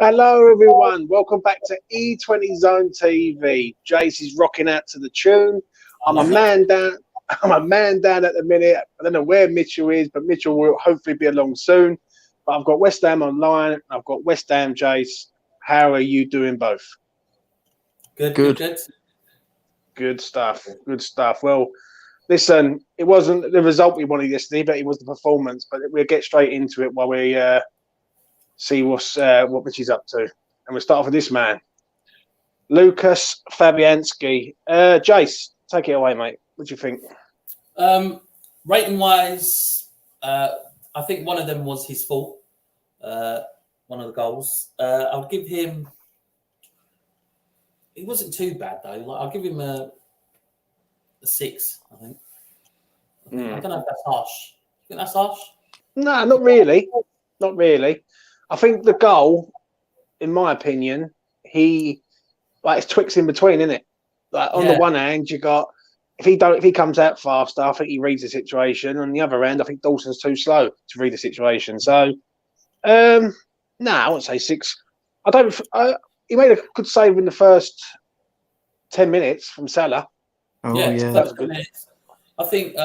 Hello, everyone. Welcome back to E20 Zone TV. Jase is rocking out to the tune. I'm a man down at the minute. I don't know where Mitchell is, but Mitchell will hopefully be along soon. But I've got West Ham online. I've got West Ham, Jase. How are you doing both? Good. Good stuff. Well, listen, it wasn't the result we wanted yesterday, but it was the performance. But we'll get straight into it while we see what Mitchie's up to. And we'll start off with this man, Lucas Fabianski. Jase, take it away, mate. What do you think? Rating-wise, I think one of them was his fault. One of the goals. I'll give him. It wasn't too bad though. I'll give him a 6. I think. I don't know if that's harsh. You think that's harsh? No, not really. Not really. I think the goal, in my opinion, it's twixt in between, isn't it? Like on the one hand, you got if he comes out faster, I think he reads the situation. On the other hand, I think Dawson's too slow to read the situation. So, I wouldn't say 6. He made a good save in the first 10 minutes from Salah. Oh yeah, that was good. I think.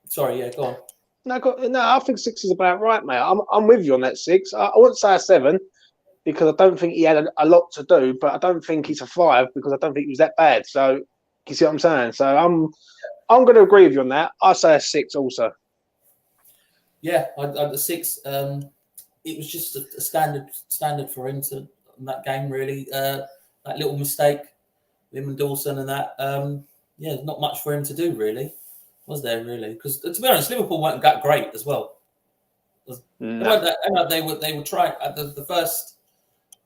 Sorry, go on. No, I think 6 is about right, mate. I'm with you on that 6. I wouldn't say a 7 because I don't think he had a lot to do, but I don't think he's a 5 because I don't think he was that bad. So, you see what I'm saying? So I'm going to agree with you on that. I say a 6 also. Yeah, the 6. It was just a standard for him in that game, really. That little mistake, him and Dawson, and that. Not much for him to do, really. Was there really? Because to be honest, Liverpool weren't that great as well. No. They were trying at the first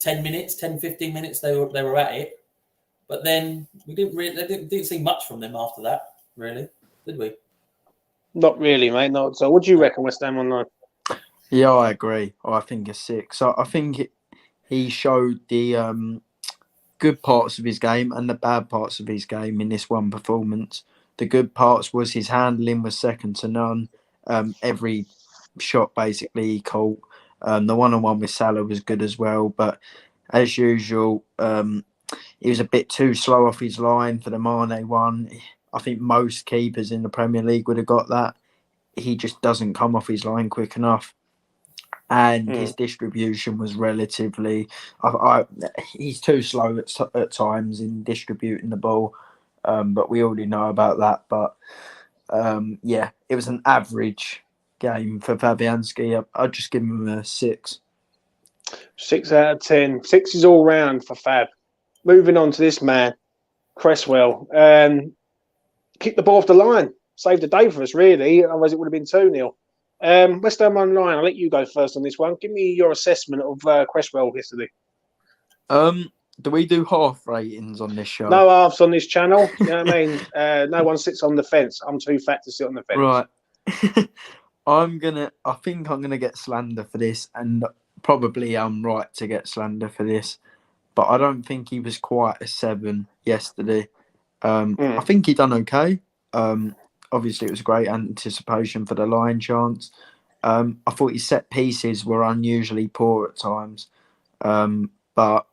10 minutes, 10, 15 minutes. They were at it, but then we didn't see much from them after that. Really, did we? Not really, mate. Not so. What do you reckon, West Ham online? Yeah, I agree. I think a 6. I think he showed the good parts of his game and the bad parts of his game in this one performance. The good parts was his handling was second to none. Every shot basically he caught. The one-on-one with Salah was good as well. But as usual, he was a bit too slow off his line for the Mane one. I think most keepers in the Premier League would have got that. He just doesn't come off his line quick enough. And his distribution was relatively... he's too slow at times in distributing the ball. But we already know about that. But it was an average game for Fabianski. I'd just give him a 6. 6 out of 10. 6 is all round for Fab. Moving on to this man, Cresswell. Kicked the ball off the line. Saved the day for us, really. Otherwise, it would have been 2-0. West Ham online. I'll let you go first on this one. Give me your assessment of Cresswell yesterday. Do we do half ratings on this show? No halves on this channel. You know what I mean? No one sits on the fence. I'm too fat to sit on the fence. Right. I think I'm gonna get slander for this, and probably I'm right to get slander for this. But I don't think he was quite a 7 yesterday. I think he done okay. Obviously, it was great anticipation for the line chance. I thought his set pieces were unusually poor at times, but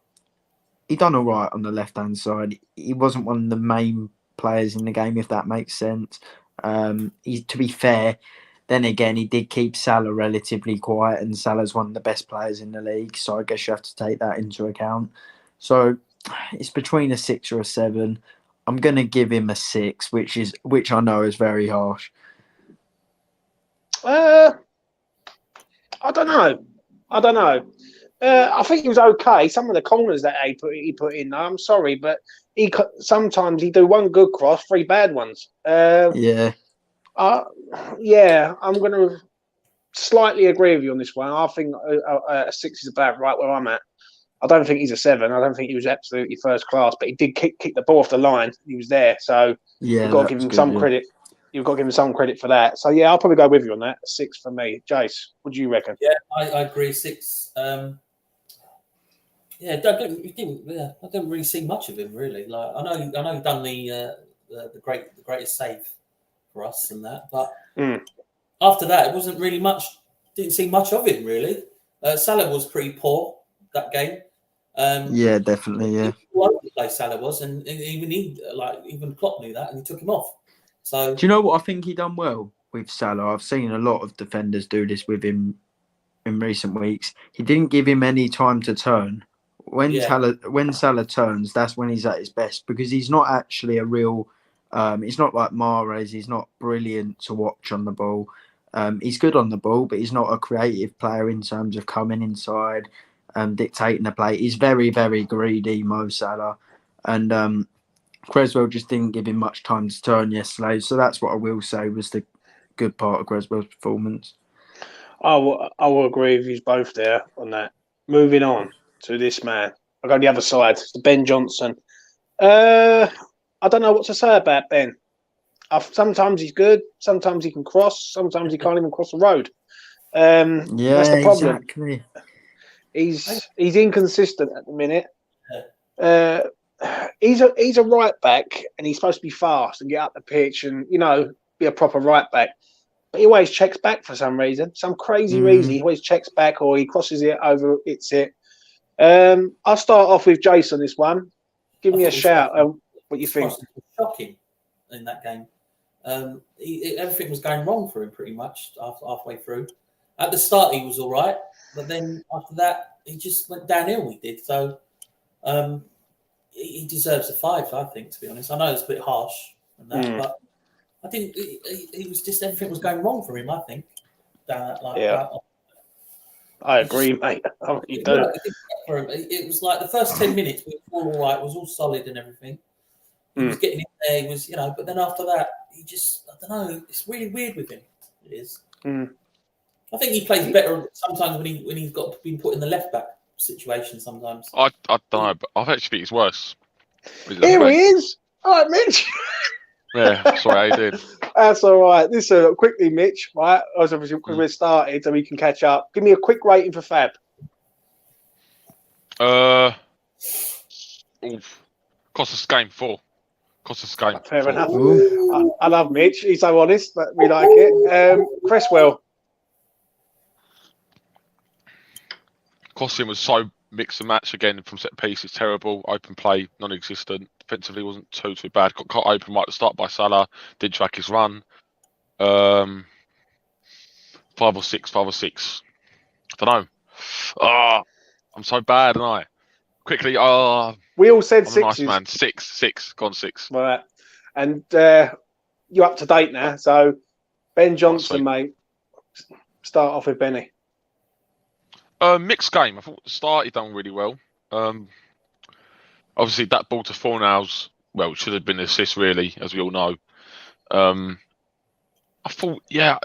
he done all right on the left-hand side. He wasn't one of the main players in the game, if that makes sense. To be fair, then again, he did keep Salah relatively quiet, and Salah's one of the best players in the league, so I guess you have to take that into account. So it's between a 6 or a 7. I'm going to give him a 6, which I know is very harsh. I don't know. I think he was okay. Some of the corners that he put in, I'm sorry, but sometimes he do one good cross, 3 bad ones. I'm going to slightly agree with you on this one. I think a 6 is about right where I'm at. I don't think he's a 7. I don't think he was absolutely first class, but he did kick the ball off the line. He was there, so you've got to give him some credit. You've got to give him some credit for that. So I'll probably go with you on that. A 6 for me. Jase, what do you reckon? Yeah, I agree. 6. I don't really see much of him really. Like I know he done the greatest save for us and that, but after that it wasn't really much. Didn't see much of him really. Salah was pretty poor. that game. Yeah, definitely. Yeah. All over the place Salah was, and even Klopp knew that, and he took him off. So, Do you know what I think he done well with Salah? I've seen a lot of defenders do this with him in recent weeks. He didn't give him any time to turn. When Salah turns, that's when he's at his best, because he's not actually a real. He's not like Mahrez. He's not brilliant to watch on the ball. He's good on the ball, but he's not a creative player in terms of coming inside, dictating the play. He's very, very greedy, Mo Salah, and Cresswell just didn't give him much time to turn yesterday. So that's what I will say was the good part of Cresswell's performance. I will agree with you both there on that. Moving on to this man. I go on the other side, to Ben Johnson. I don't know what to say about Ben. Sometimes he's good, sometimes he can cross, sometimes he can't even cross the road. That's the problem. Exactly. He's inconsistent at the minute. He's a right back, and he's supposed to be fast and get up the pitch and be a proper right back. But he always checks back for some reason, some crazy reason. He always checks back, or he crosses it over, hits it. I'll start off with Jase on this one. Give me a shout. What you think? Shocking in that game. Everything was going wrong for him pretty much halfway through. At the start, he was all right, but then after that, he just went downhill. He did. So he deserves a 5, I think, to be honest. I know it's a bit harsh, and that, but I think he was just everything was going wrong for him. I think. I agree, mate. You do. For him. It was like the first 10 minutes we were all right, was all solid and everything. He was getting in there. He was, but then after that, he just, I don't know. It's really weird with him. It is. I think he plays better sometimes when he's been put in the left back situation. Sometimes I don't know, but I actually think it's worse. Here he is. All right, Mitch. Yeah, sorry, I did. That's all right. Listen, quickly, Mitch. Right, because we're started, so we can catch up. Give me a quick rating for Fab. Cost us game 4. Cost us game. Fair enough. I love Mitch. He's so honest, but we like it. Cresswell. Costume was so mixed and match again from set piece. It's terrible. Open play, non-existent. Defensively wasn't too bad. Got cut open right at the start by Salah. Did track his run. 5 or 6. I don't know. I'm so bad, aren't I? Quickly. We all said 6. Nice man. 6. Gone 6. Right. And you're up to date now. So Ben Johnson, mate. Start off with Benny. Mixed game. I thought the start he done really well. Obviously that ball to Fornals, well, should have been an assist really, as we all know. I thought, I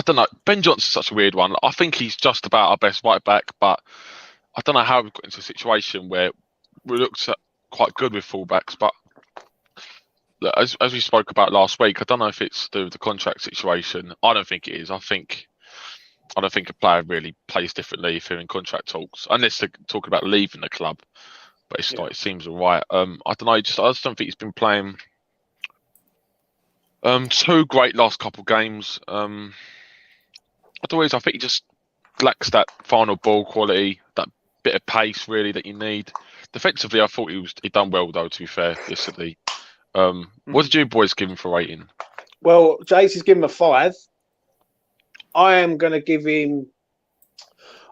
don't know. Ben Johnson's such a weird one. I think he's just about our best right back, but I don't know how we've got into a situation where we looked at quite good with fullbacks, but as we spoke about last week, I don't know if it's to do with the contract situation. I don't think it is. I don't think a player really plays differently if they're in contract talks, unless they're talking about leaving the club. But it's like, it seems all right. I don't know. I just don't think he's been playing too great last couple of games. I think he just lacks that final ball quality, that bit of pace really that you need. Defensively, I thought he done well though. To be fair, yesterday. What did you boys give him for rating? Well, Jase has given him a 5. I'm going to give him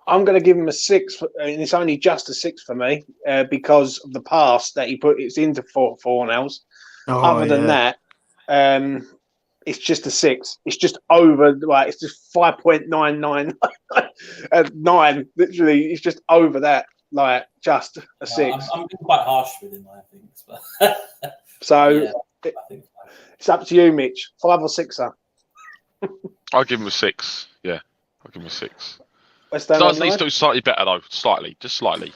a 6, and it's only just a 6 for me because of the pass that he put. It's into Fornals. Other than that, it's just a 6. It's just over. Like it's just 5.99 9. Literally, it's just over that. Like just a 6. I'm quite harsh with him, I think. But so it's up to you, Mitch. 5 or 6er. I'll give him a 6. Yeah, I'll give him a 6. Does needs to do slightly better though, just slightly.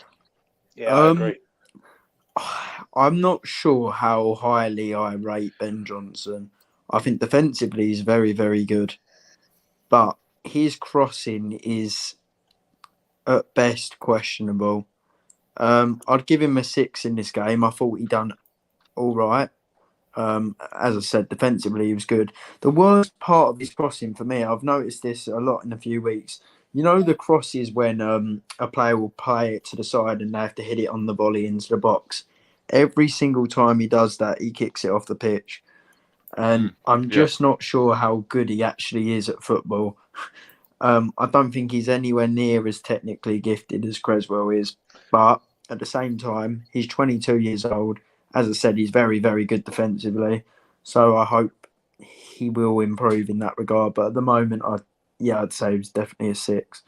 Yeah, I agree. I'm not sure how highly I rate Ben Johnson. I think defensively he's very, very good, but his crossing is at best questionable. I'd give him a 6 in this game. I thought he done all right. As I said, defensively he was good. The worst part of his crossing for me, I've noticed this a lot in a few weeks, You know the crosses when a player will play it to the side and they have to hit it on the volley into the box. Every single time he does that, he kicks it off the pitch. And I'm just not sure how good he actually is at football. I don't think he's anywhere near as technically gifted as Cresswell is. But at the same time, he's 22 years old. As I said, he's very, very good defensively. So I hope he will improve in that regard. But at the moment, I'd say he's definitely a 6.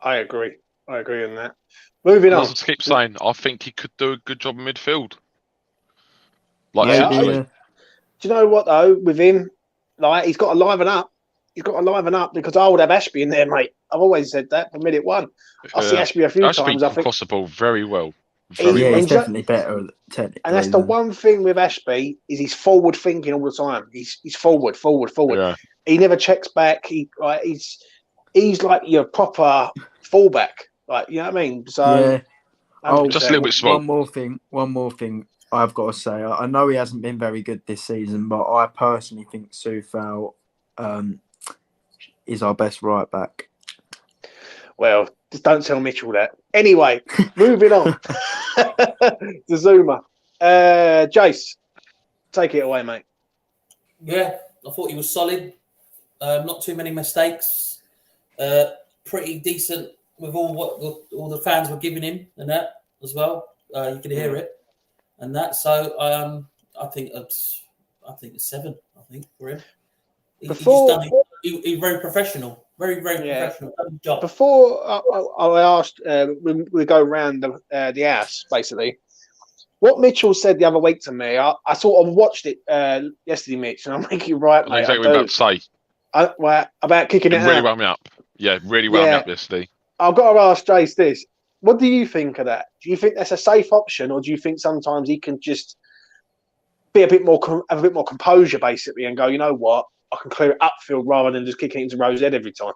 I agree on that. Moving on. I keep saying, I think he could do a good job in midfield. Do you know what though? With him, he's got to liven up. He's got to liven up because I would have Ashby in there, mate. I've always said that from minute one. I see Ashby a few times. I think cross the ball very well. He's definitely better technically. And that's the one thing with Ashby is he's forward thinking all the time. He's forward. Yeah. He never checks back. He's like your proper fullback. Like, you know what I mean? So just a little bit small. One more thing I've got to say. I know he hasn't been very good this season, but I personally think Soucek is our best right back. Well, just don't tell Mitchell that. Anyway, moving on to Zouma. Jase, take it away, mate. Yeah, I thought he was solid. Not too many mistakes. Pretty decent with all the fans were giving him and that as well. You can hear it and that. So I think it's 7. I think for him. He's very professional. Very, very professional job. Before I asked, we go around the house basically. What Mitchell said the other week to me, I sort of watched it yesterday, Mitch, and I'm thinking, right, mate. Exactly what I'm about to say. About kicking it out. Really wound me up. Yeah, really wound me up yesterday. I've got to ask Jase this. What do you think of that? Do you think that's a safe option, or do you think sometimes he can just be have a bit more composure, basically, and go, you know what, I can clear it upfield rather than just kicking it into Rose Head every time?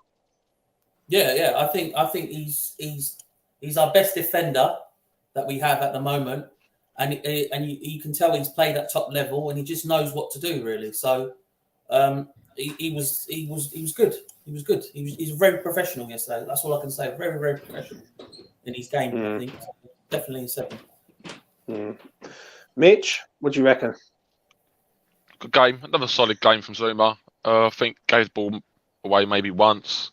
Yeah. I think he's our best defender that we have at the moment, and you can tell he's played at top level and he just knows what to do really. So he was good. He was good. He's very professional yesterday. That's all I can say. Very, very professional in his game. I think definitely a 7. Mitch, what do you reckon? Good game. Another solid game from Zouma. I think gave the ball away maybe once.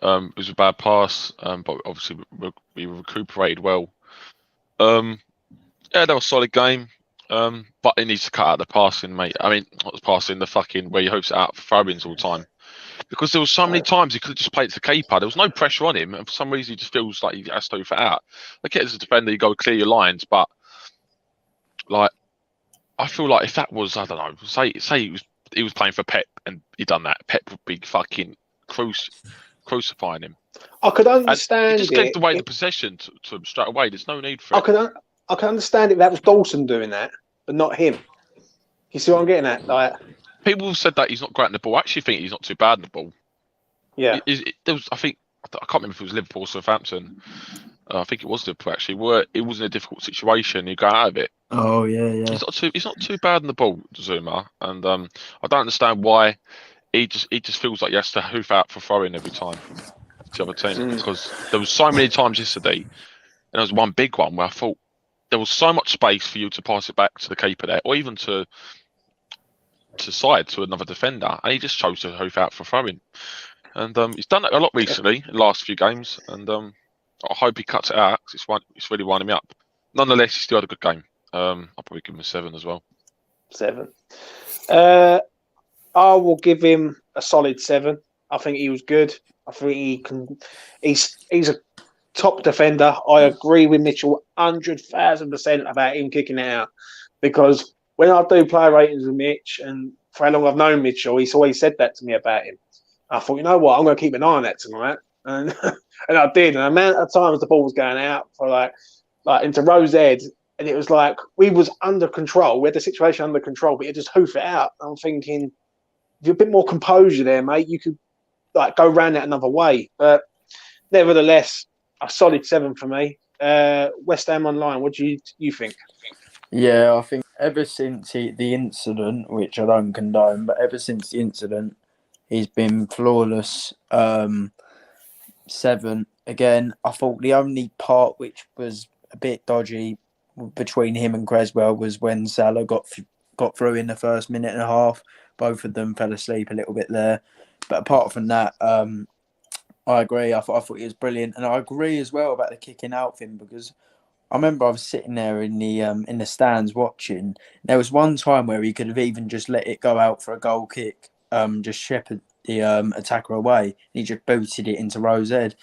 It was a bad pass, but obviously we recuperated well. That was a solid game. But he needs to cut out the passing, mate. I mean, not the passing, the fucking where he hopes it out for throw-ins all the time. Because there was so many times he could have just played to the keeper. There was no pressure on him, and for some reason he just feels like he has to hoof it out. Like as a defender, you go clear your lines, but like I feel like if that was, I don't know, say he was playing for Pep and he done that, Pep would be fucking crucifying him. I could understand he just gave away the possession to him straight away. There's no need for it. I can understand if that was Dawson doing that, but not him. You see what I'm getting at? Like, people have said that he's not great in the ball. I actually think he's not too bad in the ball. Yeah. There was, I can't remember if it was Liverpool or Southampton. I think it was Liverpool actually. Where it was in a difficult situation, you go out of it. Oh yeah. He's not too bad in the ball, Zouma, and I don't understand why he just feels like he has to hoof out for throwing every time to the other team. Because there was so many times yesterday, and there was one big one where I thought there was so much space for you to pass it back to the keeper there, or even to side to another defender, and he just chose to hoof out for throwing. And he's done that a lot recently in the last few games, and I hope he cuts it out because it's really winding me up. Nonetheless, he still had a good game. I'll probably give him a 7 as well. 7. I will give him a solid 7. I think he was good. I think he can. He's a top defender. I agree with Mitchell 100,000% about him kicking it out, because when I do player ratings with Mitch, and for how long I've known Mitchell, he's always said that to me about him. I thought, you know what, I'm going to keep an eye on that tonight, and and I did. And the amount of times the ball was going out for like into Rose Head, and it was like we was under control. We had the situation under control, but you just hoof it out. I'm thinking, if you're a bit more composure there, mate, you could like go around that another way. But nevertheless, a solid 7 for me. West Ham Online, what do you think? Yeah, I think ever since the incident, which I don't condone, but ever since the incident, he's been flawless. 7 again. I thought the only part which was a bit dodgy between him and Cresswell was when Salah got through in the first minute and a half. Both of them fell asleep a little bit there, but apart from that, I agree. I thought he was brilliant, and I agree as well about the kicking out thing because I remember I was sitting there in the stands watching. There was one time where he could have even just let it go out for a goal kick, just shepherd the attacker away. He just booted it into Rowe's head.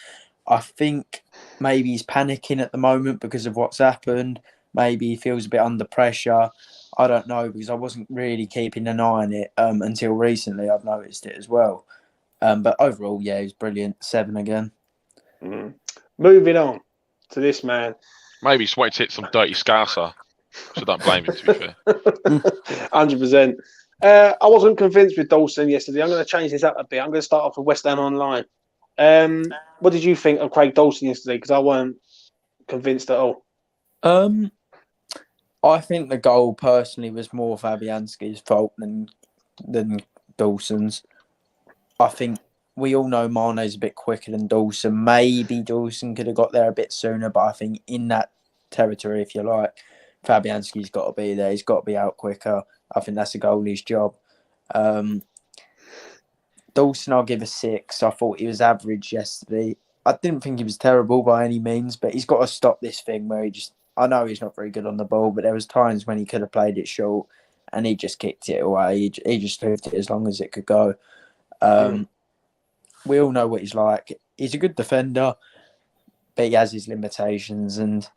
I think maybe he's panicking at the moment because of what's happened. Maybe he feels a bit under pressure. I don't know because I wasn't really keeping an eye on it until recently. I've noticed it as well. But overall, yeah, he was brilliant. 7 again. Moving on to this man. Maybe he's waiting to hit some dirty Scouser. So don't blame him, to be fair. 100%. I wasn't convinced with Dawson yesterday. I'm going to change this up a bit. I'm going to start off with West Ham Online. What did you think of Craig Dawson yesterday? Because I weren't convinced at all. I think the goal personally was more Fabianski's fault than Dawson's. I think we all know Mane's a bit quicker than Dawson. Maybe Dawson could have got there a bit sooner, but I think in that territory, if you like, Fabianski's got to be there. He's got to be out quicker. I think that's a goalie's job. Dawson, I'll give a 6. I thought he was average yesterday. I didn't think he was terrible by any means, but he's got to stop this thing where I know he's not very good on the ball, but there was times when he could have played it short and he just kicked it away. He just left it as long as it could go. We all know what he's like. He's a good defender, but he has his limitations. And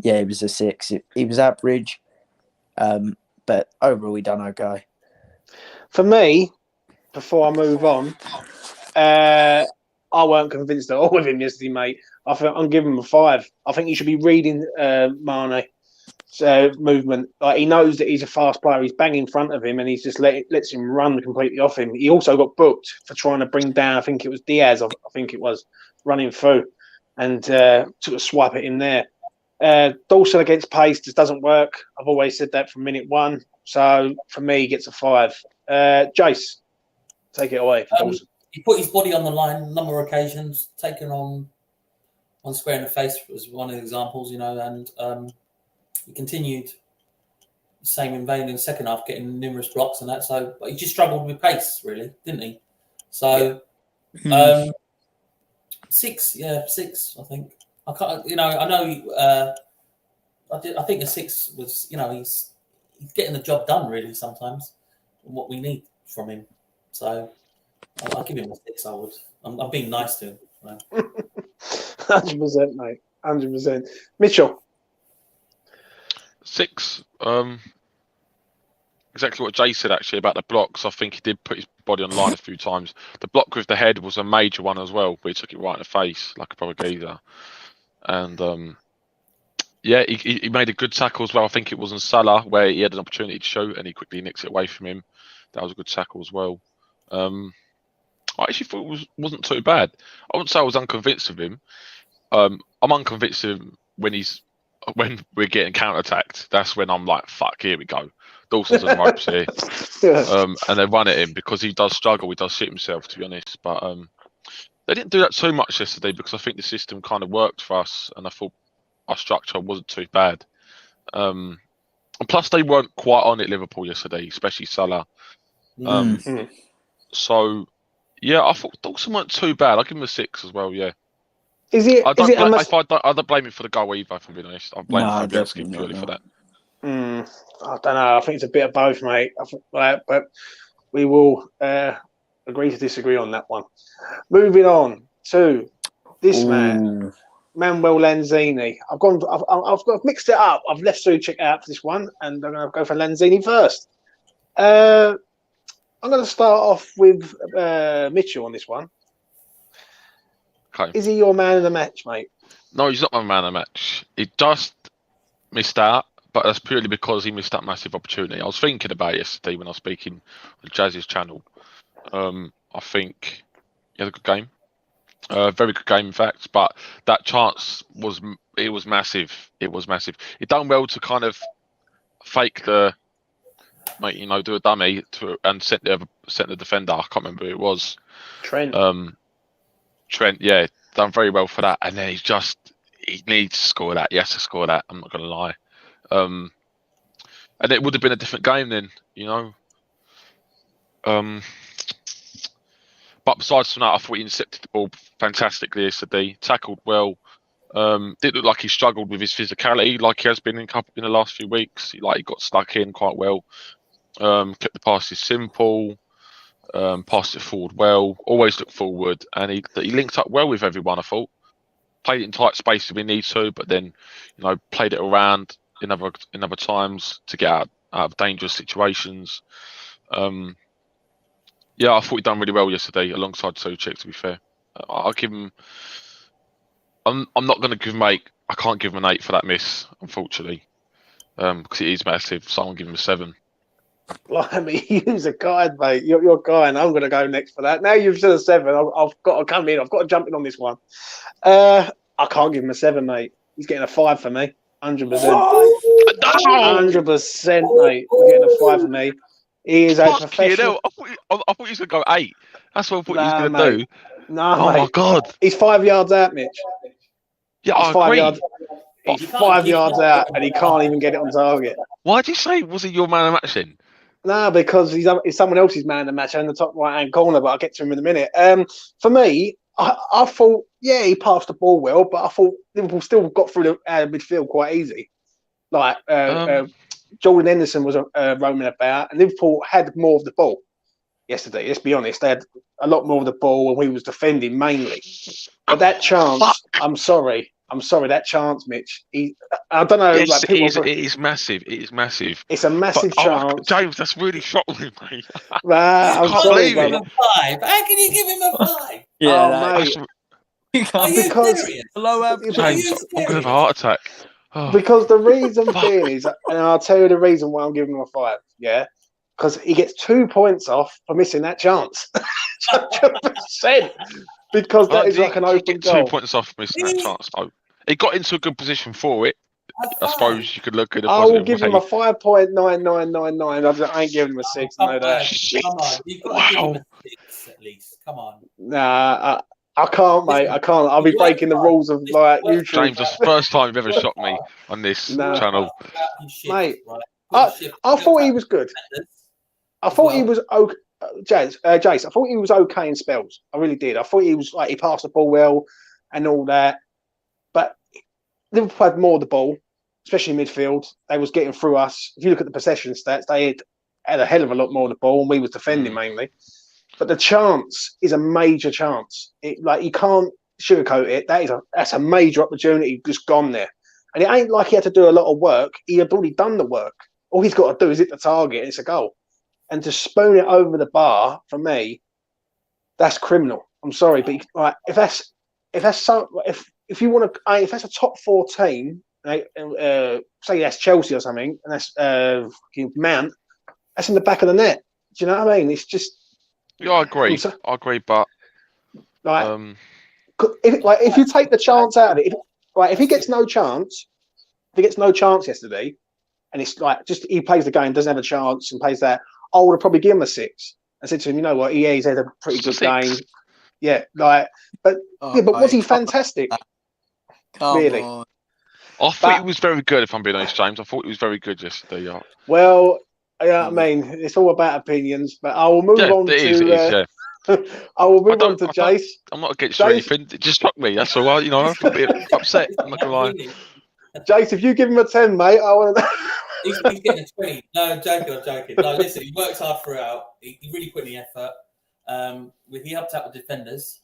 yeah, it was a 6. He was average, but overall he done okay. For me, before I move on, I weren't convinced at all with him yesterday, mate. I think I'm giving him a 5. I think he should be reading Mane's movement. Like, he knows that he's a fast player. He's bang in front of him, and he's just lets him run completely off him. He also got booked for trying to bring down, I think it was Diaz, I think it was, running through, and took a swipe at him there. Dawson against pace just doesn't work. I've always said that from minute 1. So for me, he gets a 5. Jase, take it away for Dawson. He put his body on the line a number of occasions, taken on square in the face was one of the examples, and he continued the same in vain in the second half, getting numerous blocks and that. So, but he just struggled with pace, really, didn't he? So, 6, yeah, 6. I think I can't, I know. I think a 6 was, he's getting the job done really sometimes, and what we need from him. So, I'll give him a 6. I would. I'm being nice to him. Right? 100%, mate. 100%. Mitchell. 6. Exactly what Jay said actually about the blocks. I think he did put his body on the line a few times. The block with the head was a major one as well, where he took it right in the face like a proper geezer. And he made a good tackle as well. I think it was on Salah where he had an opportunity to shoot and he quickly nicks it away from him. That was a good tackle as well. I actually thought it wasn't too bad. I wouldn't say I was unconvinced of him. I'm unconvinced of him when we're getting counter-attacked. That's when I'm like, fuck, here we go. Dawson's on the ropes here. And they run at him because he does struggle. He does shit himself, to be honest. But they didn't do that too much yesterday because I think the system kind of worked for us and I thought our structure wasn't too bad. And plus, they weren't quite on it, Liverpool, yesterday, especially Salah. So, yeah, I thought Dawson weren't too bad. I'll give him a 6 as well, yeah. I don't blame him for the goal either, if I'm being honest. I blame Fabianski purely for that. I don't know. I think it's a bit of both, mate. But we will agree to disagree on that one. Moving on to this man, Manuel Lanzini. I've mixed it up. I've left Soucek out for this one, and I'm going to go for Lanzini first. I'm going to start off with Mitchell on this one. Okay. Is he your man of the match, mate? No, he's not my man of the match. He just missed out, but that's purely because he missed that massive opportunity. I was thinking about it yesterday when I was speaking on Jaze's channel. I think he had a good game. Very good game, in fact. But that chance was massive. It was massive. He done well to kind of fake do a dummy and sent the defender. I can't remember who it was. Trent. Trent, yeah, done very well for that, and then he needs to score that. He has to score that. I'm not going to lie. And it would have been a different game then, you know. But besides from that, I thought he intercepted the ball fantastically yesterday. Tackled well. Didn't look like he struggled with his physicality like he has been in the last few weeks. He got stuck in quite well. Kept the passes simple. Passed it forward well. Always looked forward, and he linked up well with everyone. I thought played it in tight space if we need to, but then played it around in other times to get out of dangerous situations. I thought he done really well yesterday alongside Soucek. To be fair, I'll give him. I'm not going to give him 8. I can't give him an 8 for that miss, unfortunately, because it is massive. So I'll give him a 7. Blimey, you're a guide, mate. You're a guy, and I'm going to go next for that. Now you've said a 7. I've got to come in. I've got to jump in on this one. I can't give him a 7, mate. He's getting a 5 for me. 100%. 100%, mate. He's getting a 5 for me. He is a professional. I thought he was going to go 8. That's what I thought he was going to do. No, oh mate. My God. He's 5 yards out, Mitch. Yeah, I agree. He's 5 yards out, and he can't even get it on target. Why did you say, was he your man of match then? No, because he's someone else's man of the match in the top right-hand corner, but I'll get to him in a minute. For me, I thought, he passed the ball well, but I thought Liverpool still got through the midfield quite easy. Jordan Henderson was roaming about, and Liverpool had more of the ball yesterday. Let's be honest, they had a lot more of the ball, and we was defending mainly. But that chance, I'm sorry, that chance, Mitch. I don't know. It is massive. It is massive. It's a massive chance. James, that's really shocking, mate. I'm sorry, brother. 5. How can you give him a 5? Mate. Are you serious? James, I'm going to have a heart attack. Oh. Because the reason being is, and I'll tell you the reason why I'm giving him a 5. Yeah, because he gets 2 points off for missing that chance. 100%. Because that is like an open goal. 2 points off for missing that chance. No. He got into a good position for it. I suppose you could look at it. I will give him a 5.9999. I ain't giving him a 6. No, that. Come on, you've got to give him a 6 at least. Come on. Nah, I can't, mate. I can't. I'll be breaking the rules of YouTube. James, that's the first time you've ever shocked me on this channel. Mate, I thought he was good. I thought he was okay. Jase, I thought he was okay in spells. I really did. I thought he was he passed the ball well and all that. But Liverpool had more of the ball, especially in midfield. They was getting through us. If you look at the possession stats, they had a hell of a lot more of the ball, and we was defending mainly. But the chance is a major chance. You can't sugarcoat it. That's a major opportunity just gone there. And it ain't like he had to do a lot of work. He had already done the work. All he's got to do is hit the target, and it's a goal. And to spoon it over the bar, for me, that's criminal. I'm sorry, but if that's a top 4 team, say that's Chelsea or something, and that's Mount, that's in the back of the net. Do you know what I mean? It's just. Yeah, I agree. But if you take the chance out of it, if he gets no chance, yesterday, and it's he plays the game, doesn't have a chance, and plays that, I would have probably given him a 6 and said to him, you know what, he's had a pretty good game. Yeah, but was he fantastic? Really? On. I thought he was very good. If I'm being honest, James, I thought he was very good yesterday. Yeah. Well. Yeah, I mean, it's all about opinions, but I will move on to. I will move on to Jase. I'm not against you or anything. It just struck me. That's all. I was a bit upset. I'm not gonna lie. Jase, if you give him a 10, mate, I want to. He's getting a 20. No, I'm joking. No, listen, he works hard throughout. He really put in the effort. He helped out with defenders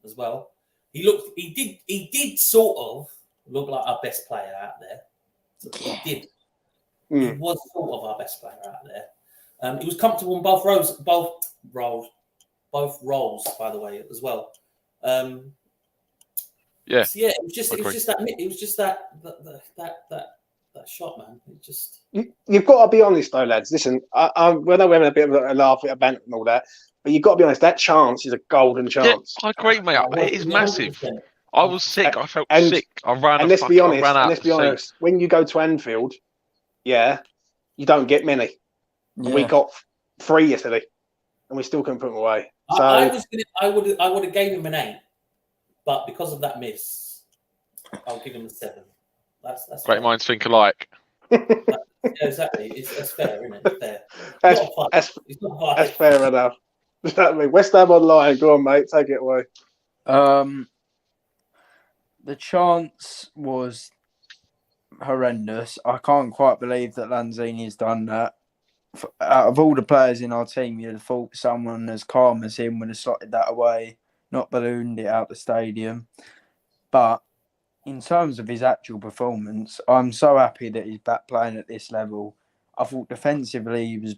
as well. He did sort of look like our best player out there. So he did. He was sort of our best player out there. He was comfortable in both roles, by the way, as well. Yeah. So it was just that shot, man. It just. You've got to be honest, though, lads. Listen, I know we're having a bit of a laugh at a banter and all that, but you've got to be honest. That chance is a golden chance. Yeah, I agree, mate. It is massive. 100%. I was sick. I felt sick. I ran. And let's be honest. When you go to Anfield. Yeah, you don't get many. Yeah. We got 3 yesterday, and we still couldn't put them away. So I would have gave him an 8, but because of that miss, I'll give him a 7. That's Great fair. minds think alike. Yeah, exactly. That's fair, isn't it? Fair. That's fair enough. Exactly. West Ham Online. Go on, mate. Take it away. The chance was horrendous. I can't quite believe that Lanzini has done that. Out of all the players in our team, you'd have thought someone as calm as him would have slotted that away, not ballooned it out the stadium. But in terms of his actual performance, I'm so happy that he's back playing at this level. I thought defensively he was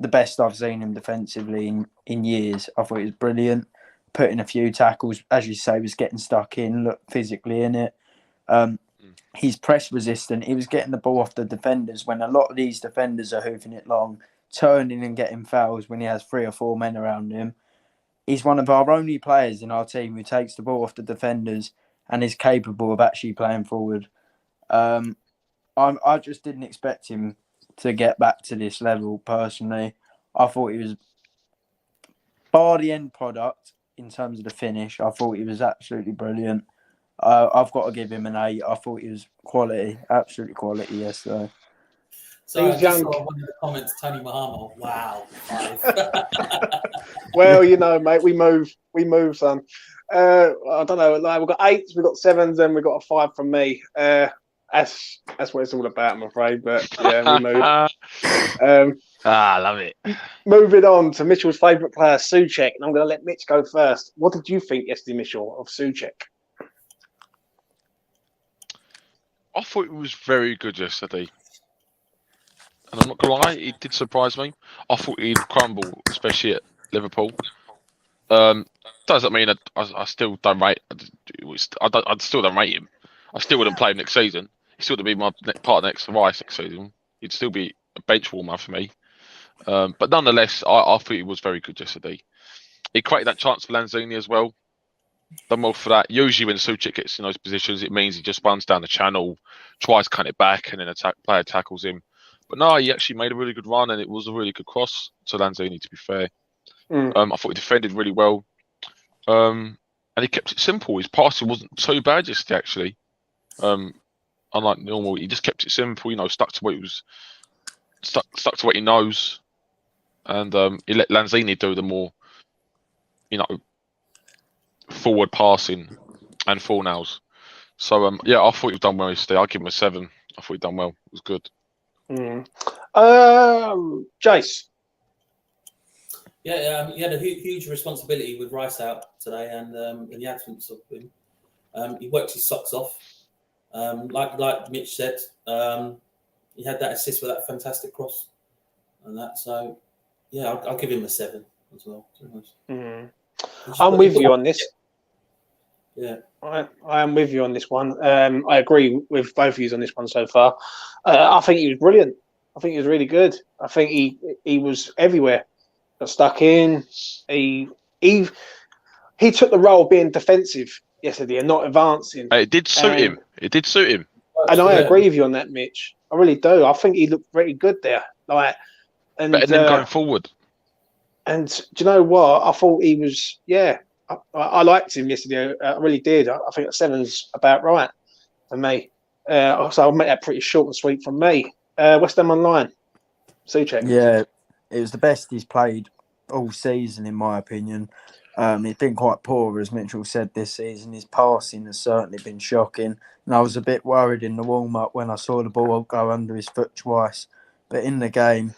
the best I've seen him defensively in years. I thought he was brilliant. Putting a few tackles, as you say, was getting stuck in, looked physically in it. He's press resistant. He was getting the ball off the defenders when a lot of these defenders are hoofing it long, turning and getting fouls when he has 3 or 4 men around him. He's one of our only players in our team who takes the ball off the defenders and is capable of actually playing forward. I just didn't expect him to get back to this level, personally. I thought he was, bar the end product, in terms of the finish, I thought he was absolutely brilliant. I've got to give him an 8. I thought he was quality, absolutely quality yesterday. So I just saw one of the comments, Tony Mahama. Wow. 5. Well, mate, we move, son. I don't know. Like, we've got 8s, we've got 7s, and we've got a 5 from me. That's what it's all about, I'm afraid. But yeah, we move. I love it. Moving on to Mitchell's favourite player, Soucek, and I'm going to let Mitch go first. What did you think yesterday, Mitchell, of Soucek? I thought it was very good yesterday. And I'm not going to lie, it did surprise me. I thought he'd crumble, especially at Liverpool. Doesn't mean I still don't rate. I still don't rate him. I still wouldn't play him next season. He still would be my partner next to Rice next season. He'd still be a bench warmer for me. But nonetheless, I thought he was very good yesterday. He created that chance for Lanzini as well. Done well for that. Usually when Soucek gets in those positions, it means he just runs down the channel, tries to cut it back, and then player tackles him. But no, he actually made a really good run, and it was a really good cross to Lanzini, to be fair. I thought he defended really well. And he kept it simple. His passing wasn't too bad yesterday, actually. Unlike normal, he just kept it simple, stuck to what he was, stuck to what he knows. And he let Lanzini do the more, forward passing and full nails. So I thought he done well yesterday. I'll give him a 7. I thought he done well. It was good. Jase. Yeah, he had a huge responsibility with Rice out today, and in the absence of him, he worked his socks off. Like Mitch said, he had that assist with that fantastic cross, and that. So, yeah, I'll give him a 7 as well. I'm with you on this. Yeah, I am with you on this one. I agree with both of you on this one so far. I think he was brilliant. I think he was really good. I think he was everywhere. Got stuck in. He took the role of being defensive yesterday and not advancing. It did suit him. It did suit him. And I agree with you on that, Mitch. I really do. I think he looked very good there. Better than going forward. And do you know what? I thought he was. Yeah, I liked him yesterday. I really did. I think a 7's about right for me. So I'll make that pretty short and sweet from me. West Ham Online. Soucek. Yeah, it was the best he's played all season, in my opinion. He's been quite poor, as Mitchell said, this season. His passing has certainly been shocking. And I was a bit worried in the warm-up when I saw the ball go under his foot twice. But in the game,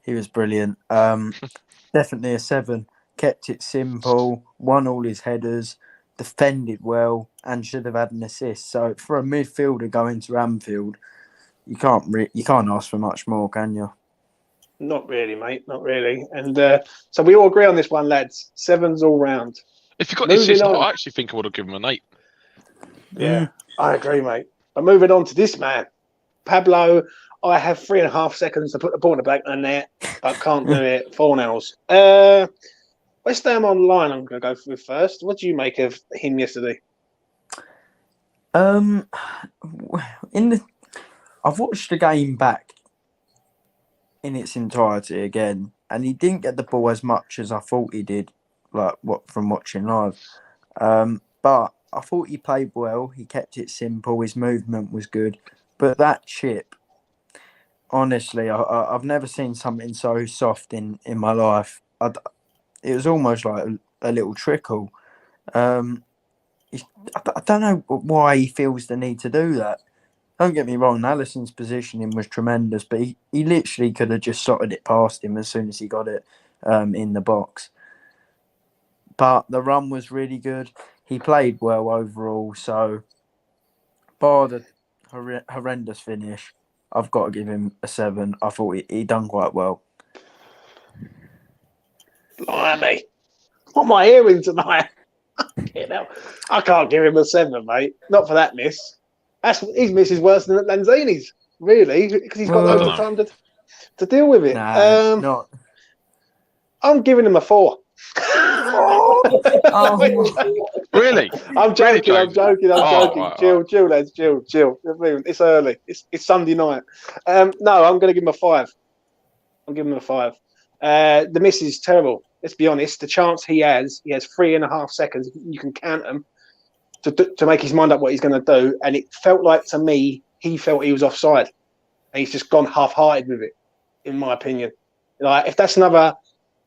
he was brilliant. Definitely a 7. Kept it simple, won all his headers, defended well, and should have had an assist. So for a midfielder going to Anfield, you can't ask for much more, can you? Not really, mate. Not really. And so we all agree on this one, lads. 7s all round. If you got the assist, I actually think I would have given him an 8. Yeah, I agree, mate. But moving on to this man, Pablo. I have 3.5 seconds to put the ball in the back of the net, but can't do it. 4 nails. West Ham Online, I'm going to go with first. What do you make of him yesterday? I've watched the game back in its entirety again, and he didn't get the ball as much as I thought he did, from watching live. But I thought he played well. He kept it simple. His movement was good. But that chip, honestly, I've never seen something so soft in my life. It was almost like a little trickle. I don't know why he feels the need to do that. Don't get me wrong, Alisson's positioning was tremendous, but he literally could have just sorted it past him as soon as he got it in the box. But the run was really good. He played well overall, so bar the horrendous finish, I've got to give him a 7. I thought he done quite well. Blimey. What am I hearing tonight? I can't give him a 7, mate. Not for that miss. His miss is worse than Lanzini's, really, because he's got loads of time to deal with it. Not. I'm giving him a 4. Really? I'm joking. I'm joking. Right. Chill, lads. Chill. It's early. It's Sunday night. No, I'm going to give him a 5. I'm giving him a 5. The miss is terrible. Let's be honest. The chance he has 3.5 seconds. You can count them to make his mind up what he's going to do. And it felt like to me, he felt he was offside, and he's just gone half-hearted with it, in my opinion. Like if that's another.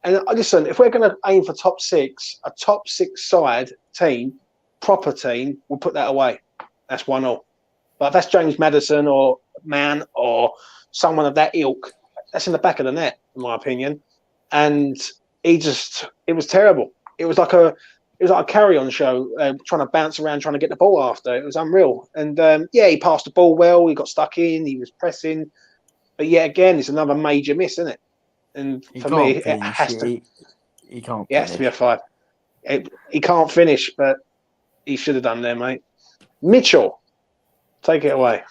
And listen, if we're going to aim for top 6, a top 6 side team, proper team, we'll put that away. That's 1-1. But if that's James Maddison or Mann or someone of that ilk, that's in the back of the net, in my opinion. And it was terrible. It was like a carry-on show, trying to bounce around, trying to get the ball after. It was unreal. And he passed the ball well. He got stuck in. He was pressing. But yet again, it's another major miss, isn't it? And for me, it has to. He can't. It has to be a 5. He can't finish, but he should have done there, mate. Mitchell, take it away.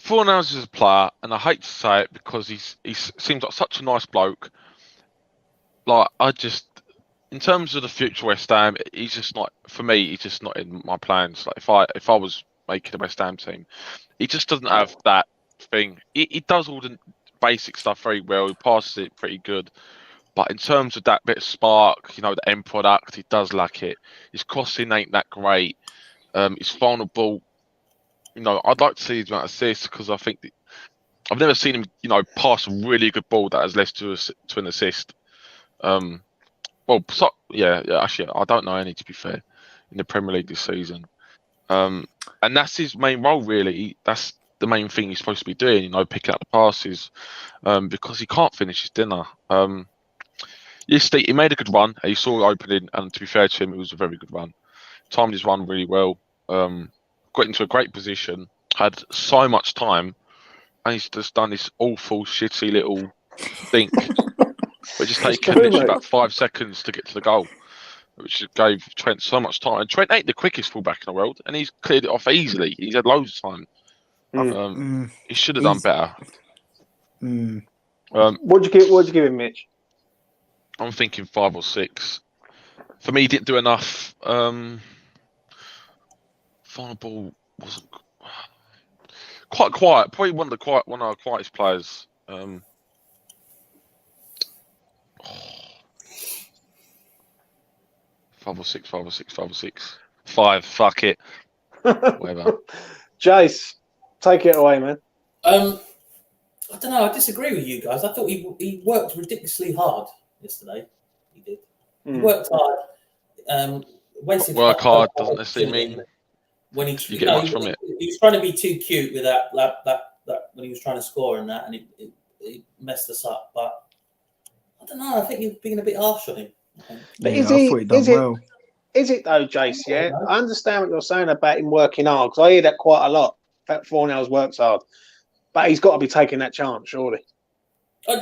Forlan is a player, and I hate to say it because he seems like such a nice bloke. Like in terms of the future West Ham, he's just not for me. He's just not in my plans. Like if I was making the West Ham team, he just doesn't have that thing. He does all the basic stuff very well. He passes it pretty good, but in terms of that bit of spark, the end product, he does lack it. His crossing ain't that great. His final ball, I'd like to see his assists because I think I've never seen him, pass a really good ball that has led to an assist. Actually, I don't know any, to be fair, in the Premier League this season. And that's his main role, really. That's the main thing he's supposed to be doing, picking up the passes, because he can't finish his dinner. Yes, he made a good run. He saw the opening, and to be fair to him, it was a very good run. Timed his run really well. Got into a great position. Had so much time, and he's just done this awful, shitty little dink, which is taking literally about 5 seconds to get to the goal, which gave Trent so much time. And Trent ain't the quickest fullback in the world, and he's cleared it off easily. He's had loads of time. He should have done better. What'd you give him, Mitch? I'm thinking 5 or 6. For me, he didn't do enough. Final ball wasn't quite quiet. Probably one of our quietest players. 5 or 6. 5. Fuck it. Whatever. Jase, take it away, man. I don't know. I disagree with you guys. I thought he worked ridiculously hard yesterday. He did. He worked hard. Work hard doesn't necessarily mean when you get much from it. He was trying to be too cute with that when he was trying to score and that, and it messed us up. But I don't know. I think you're being a bit harsh on him. But is it though, Jase? Yeah, I understand what you're saying about him working hard because I hear that quite a lot. That 4 hours works hard, but he's got to be taking that chance, surely.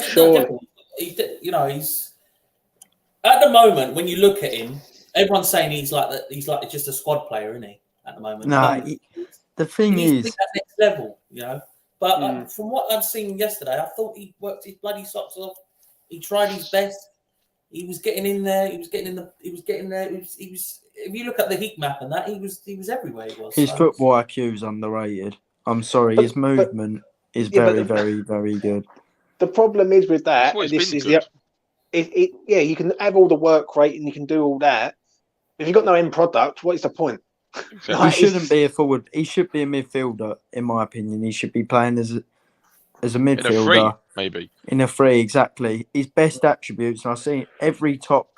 Surely, he's at the moment when you look at him, everyone's saying he's like just a squad player, isn't he? At the moment, the thing is at next level, But from what I've seen yesterday, I thought he worked his bloody socks off. He tried his best. He was getting in there. He was getting there. He was. If you look at the heat map and that, he was everywhere. His football IQ is underrated. I'm sorry, his movement is very, very, very good. The problem is with that. You can have all the work rate and you can do all that, If you've got no end product, what is the point? Exactly. Like, He shouldn't be a forward. He should be a midfielder, in my opinion. He should be playing as a midfielder. In a free, maybe. In a free, exactly. His best attributes, and I see every top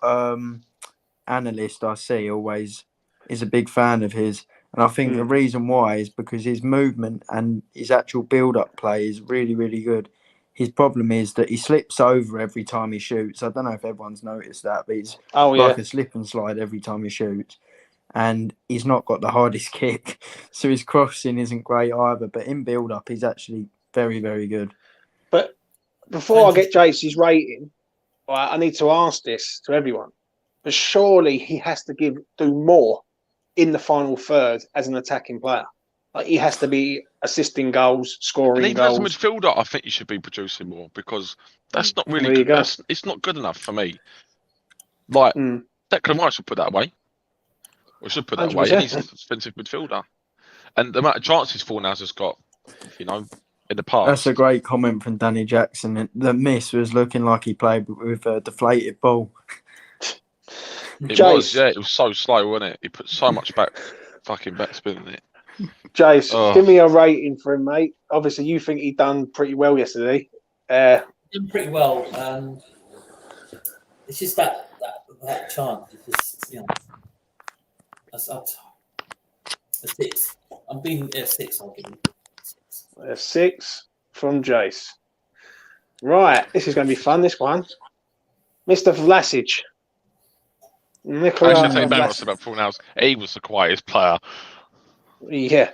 analyst I see always is a big fan of his. And I think the reason why is because his movement and his actual build-up play is really, really good. His problem is that he slips over every time he shoots. I don't know if everyone's noticed that, but he's like a slip and slide every time he shoots. And he's not got the hardest kick. So his crossing isn't great either. But in build-up, he's actually very, very good. But before I get Jase's rating, I need to ask this to everyone. But surely he has to do more in the final third as an attacking player. Like, he has to be assisting goals, scoring and even goals. as a midfielder, I think you should be producing more because that's not really good. It's not good enough for me. Like, Declan Rice should put that away. Or should put that 100%. away. And he's an offensive midfielder. And the amount of chances Forlan has got, in the past. That's a great comment from Danny Jackson. The miss was looking like he played with a deflated ball. It was, yeah. It was so slow, wasn't it? He put so much backspin in it. Jase, give me a rating for him, mate. Obviously, you think he done pretty well yesterday. Done pretty well. It's just that chance. It's just, a 6. I'm being a 6. I'll give him 6. A 6 from Jase. Right, this is going to be fun. This one, Mr. Vlasic. I should say about Forlan. He was the quietest player. Yeah.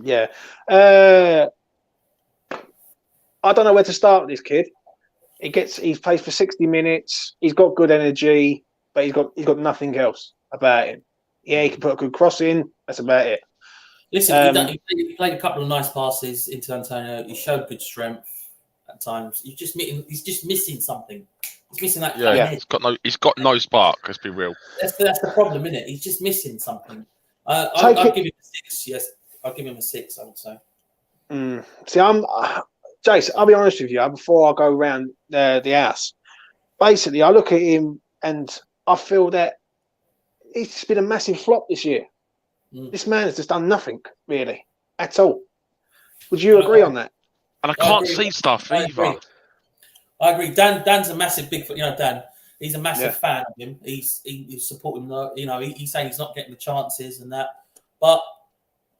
I don't know where to start with this kid. He plays for 60 minutes. He's got good energy, but he's got nothing else about him. Yeah, he can put a good cross in. That's about it. Listen, he played a couple of nice passes into Antonio. He showed good strength at times. He's just missing something. He's missing that. Yeah, he's got no spark. Let's be real. That's the problem, isn't it? He's just missing something. I'll give him a 6. Yes, I'll give him a 6. I would say. See, Jase. I'll be honest with you. Before I go around the house, basically, I look at him and I feel that it's been a massive flop this year. This man has just done nothing really at all. Would you agree on that? And I can't see stuff either. I agree. Dan's a massive big. Dan. He's a massive fan of him. He's supporting him. He's saying he's not getting the chances and that. But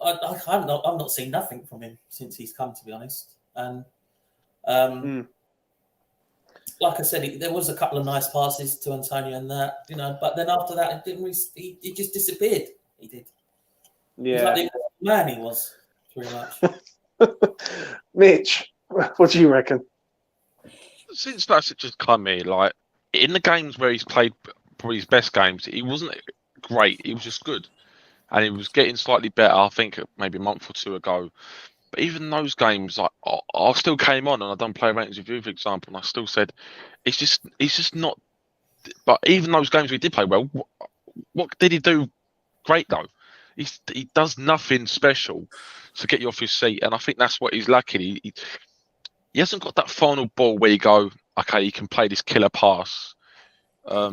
I've not seen nothing from him since he's come, to be honest. And like I said, there was a couple of nice passes to Antonio and that, But then after that, it didn't. He just disappeared. He did. Yeah, he's like the man he was, pretty much. Mitch, what do you reckon? Since Vlasic has come here, like in the games where he's played probably his best games, he wasn't great. He was just good, and he was getting slightly better. I think maybe a month or two ago. But even those games, like I still came on and I done player ratings with you, for example, and I still said he's just not. But even those games we did play well, what did he do? Great though. He does nothing special to get you off his seat, and I think that's what he's lacking. He hasn't got that final ball where you go, okay, he can play this killer pass.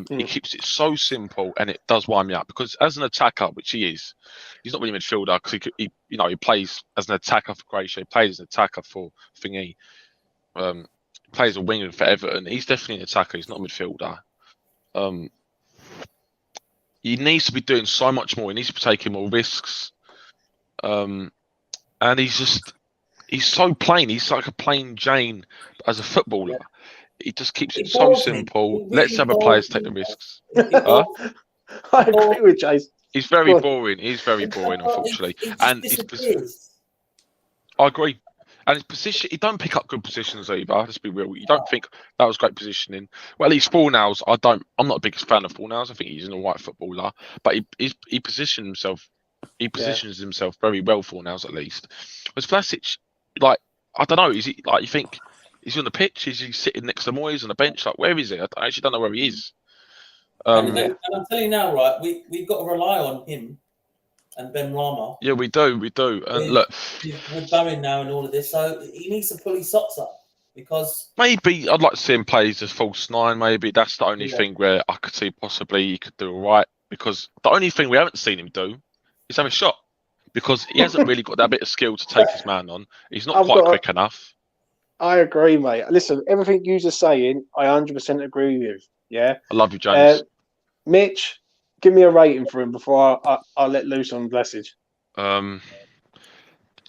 He keeps it so simple, and it does wind me up because as an attacker, which he is, he's not really a midfielder because he plays as an attacker for Croatia. He plays as an attacker for Thingy. Plays a winger for Everton. He's definitely an attacker. He's not a midfielder. He needs to be doing so much more. He needs to be taking more risks. And he's so plain. He's like a plain Jane as a footballer. He just keeps it so simple. Let's have a players take the risks. I agree with Jase. He's very boring. He's very boring, unfortunately. And I agree. And his position, he don't pick up good positions either. Let's be real. You don't think that was great positioning. Well, at least Fornals, I'm not the biggest fan of Fornals. I think he's an alright footballer, but he positions himself. He positions himself very well. Fornals, at least. Whereas Vlasic, like I don't know, is he like you think? Is he on the pitch? Is he sitting next to Moyes on the bench? Like where is he? I actually don't know where he is. And I'm telling you now, right? We've got to rely on him. And Benrahma. Yeah, we do. And look, with Bowen now and all of this, so he needs to pull his socks up because maybe I'd like to see him play as a false 9. Maybe that's the only thing where I could see possibly he could do all right. because the only thing we haven't seen him do is have a shot, because he hasn't really got that bit of skill to take his man on. He's not quite quick enough. I agree, mate. Listen, everything you're saying, I 100% agree with. Yeah. I love you, James. Mitch, give me a rating for him before I let loose on Vlasic.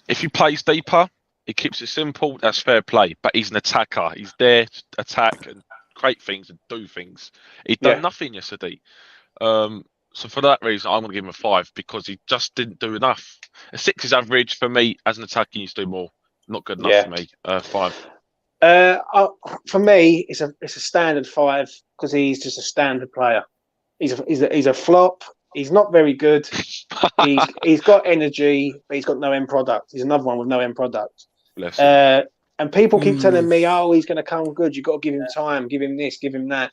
If he plays deeper, he keeps it simple, that's fair play. But he's an attacker. He's there to attack and create things and do things. He'd done nothing yesterday. So for that reason, I'm going to give him a 5, because he just didn't do enough. A 6 is average for me. As an attacker, he needs to do more. Not good enough for me. 5. For me, it's a standard 5, because he's just a standard player. He's a flop. He's not very good. He's got energy, but he's got no end product. He's another one with no end product. And people keep telling me, "Oh, he's going to come good. You've got to give him time, give him this, give him that."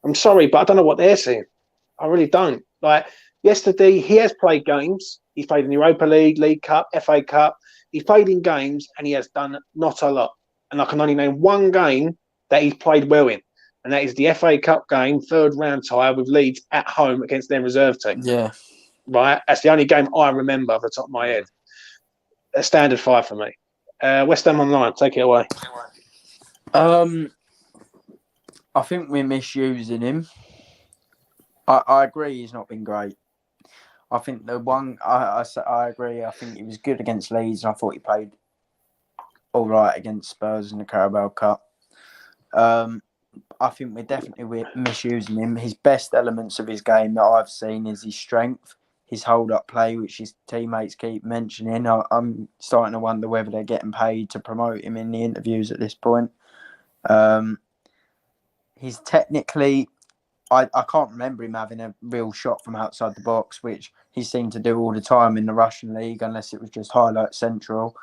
I'm sorry, but I don't know what they're seeing. I really don't. Like yesterday, he has played games. He's played in the Europa League, League Cup, FA Cup. He's played in games, and he has done not a lot. And I can only name one game that he's played well in, and that is the FA Cup game, 3rd round tie with Leeds at home against their reserve team. Yeah. Right? That's the only game I remember off the top of my head. A standard 5 for me. West Ham Online, take it away. I think we're misusing him. I agree he's not been great. I think the one, I agree, I think he was good against Leeds, and I thought he played all right against Spurs in the Carabao Cup. I think we're misusing him. His best elements of his game that I've seen is his strength, his hold-up play, which his teammates keep mentioning. I'm starting to wonder whether they're getting paid to promote him in the interviews at this point. He's technically... I can't remember him having a real shot from outside the box, which he seemed to do all the time in the Russian league, unless it was just highlight central.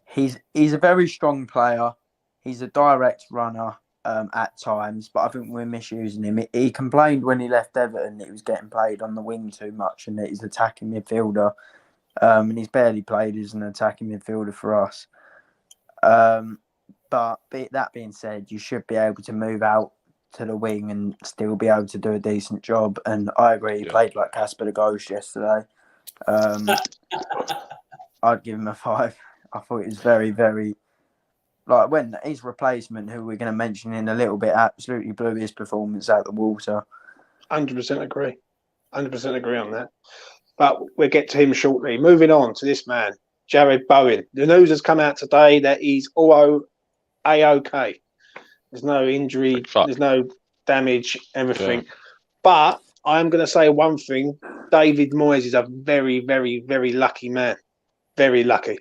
He's a very strong player. He's a direct runner at times, but I think we're misusing him. He complained when he left Everton that he was getting played on the wing too much and that he's attacking midfielder. And he's barely played as an attacking midfielder for us. But that being said, you should be able to move out to the wing and still be able to do a decent job. And I agree, he played like Casper the Ghost yesterday. I'd give him a 5. I thought it was very, very... Like, when his replacement, who we're going to mention in a little bit, absolutely blew his performance out the water. 100% agree. 100% agree on that. But we'll get to him shortly. Moving on to this man, Jared Bowen. The news has come out today that he's all A-OK. There's no injury, there's no damage, everything. Yeah. But I am going to say one thing. David Moyes is a very, very, very lucky man. Very lucky.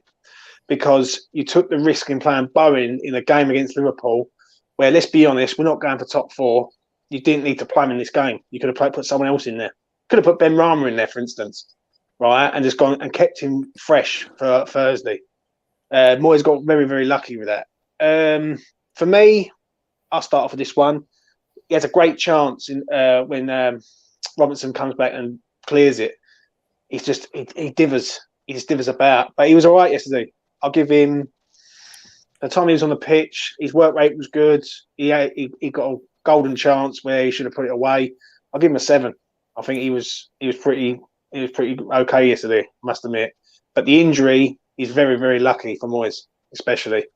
Because you took the risk in playing Bowen in a game against Liverpool, where, let's be honest, we're not going for top 4. You didn't need to play him in this game. You could have put someone else in there. Could have put Benrahma in there, for instance, right, and just gone and kept him fresh for Thursday. Moyes got very, very lucky with that. For me, I'll start off with this one. He has a great chance when Robertson comes back and clears it. He's just he divers. He just divers about. But he was all right yesterday. I'll give him the time he was on the pitch. His work rate was good. He got a golden chance where he should have put it away. I'll give him a 7. I think he was pretty okay yesterday, I must admit. But the injury is very, very lucky for Moyes, especially.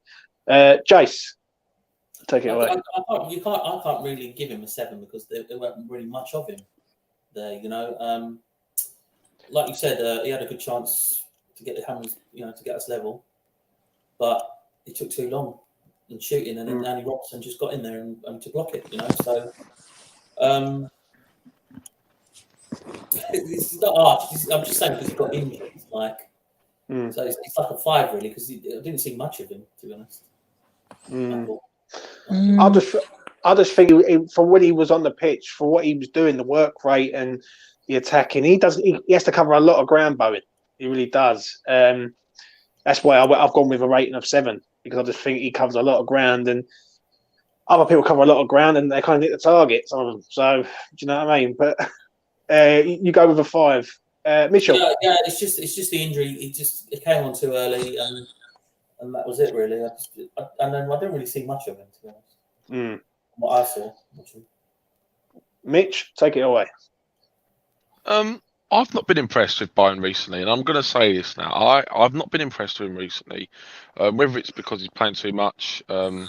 Jase, take it away. I can't really give him a 7 because there wasn't really much of him there. You know, like you said, he had a good chance to get the Hammers, to get us level, but it took too long in shooting, and then Danny Robson just got in there and to block it. So. It's not harsh. I'm just saying because he got injured. So it's like a 5 really because I didn't see much of him, to be honest. I just think for when he was on the pitch, for what he was doing, the work rate and the attacking, he has to cover a lot of ground, Bowen. He really does. That's why I've gone with a rating of 7 because I just think he covers a lot of ground, and other people cover a lot of ground and they kind of hit the target. Some of them. So do you know what I mean? But. You go with a 5, Mitchell. Yeah, it's just the injury. It came on too early, and that was it really. And then I didn't really see much of him, to be honest. What I saw. Mitch, take it away. I've not been impressed with Bowen recently, and I'm going to say this now. I've not been impressed with him recently. Whether it's because he's playing too much, I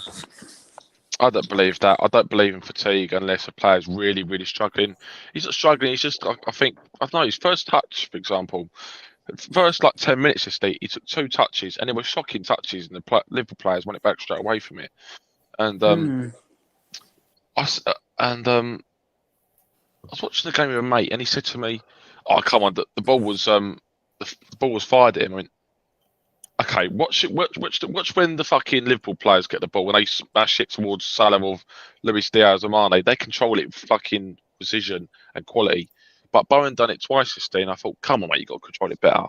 don't believe that. I don't believe in fatigue unless a player's really, really struggling. He's not struggling. He's just, I think, I don't know, his first touch, for example, first like 10 minutes yesterday, he took 2 touches, and they were shocking touches, and the Liverpool players went it back straight away from it. And I was watching the game with a mate, and he said to me, "Oh, come on, the ball was the ball was fired at him." I went, "Okay, watch when the fucking Liverpool players get the ball when they smash it towards Salah or Luis Diaz or Mane. They control it with fucking precision and quality. But Bowen done it twice yesterday, and I thought, come on, mate, you got to control it better."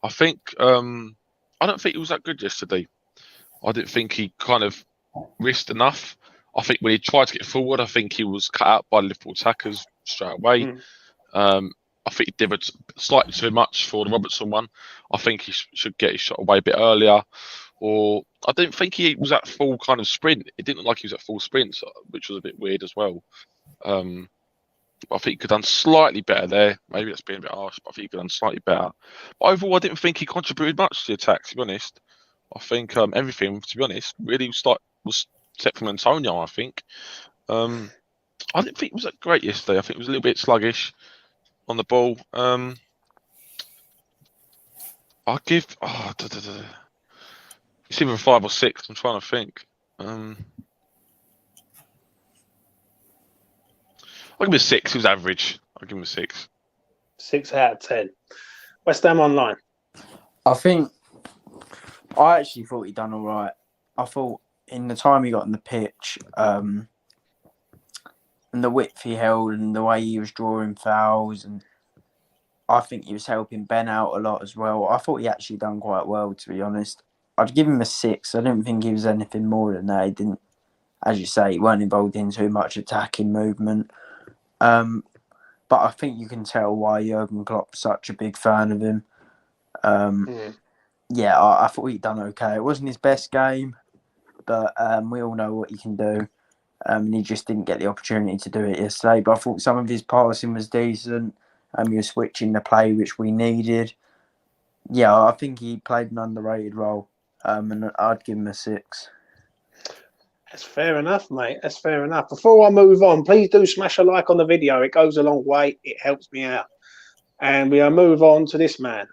I think I don't think he was that good yesterday. I didn't think he kind of risked enough. I think when he tried to get forward, I think he was cut out by Liverpool attackers straight away. I think he did slightly too much for the Robertson one. I think he should get his shot away a bit earlier. Or I didn't think he was at full kind of sprint. It didn't look like he was at full sprint, which was a bit weird as well. But I think he could have done slightly better there. Maybe that's being a bit harsh, but I think he could have done slightly better. But overall, I didn't think he contributed much to the attack, to be honest. I think everything, to be honest, really was set from Antonio, I think. I didn't think it was that great yesterday. I think it was a little bit sluggish on the ball. I'll give... it's either 5 or 6. I'm trying to think. I'll give him a 6. He was average. I'll give him a 6. 6 out of 10. West Ham Online. I actually thought he done all right. I thought in the time he got on the pitch, and the width he held and the way he was drawing fouls, and I think he was helping Ben out a lot as well. I thought he actually done quite well, to be honest. I'd give him a 6. I didn't think he was anything more than that. He didn't, as you say, he weren't involved in too much attacking movement. But I think you can tell why Jurgen Klopp's such a big fan of him. Yeah, I thought he'd done okay. It wasn't his best game, but we all know what he can do. And he just didn't get the opportunity to do it yesterday. But I thought some of his passing was decent. He was switching the play, which we needed. Yeah, I think he played an underrated role. And I'd give him a 6. That's fair enough, mate. That's fair enough. Before I move on, please do smash a like on the video. It goes a long way. It helps me out. And we'll move on to this man,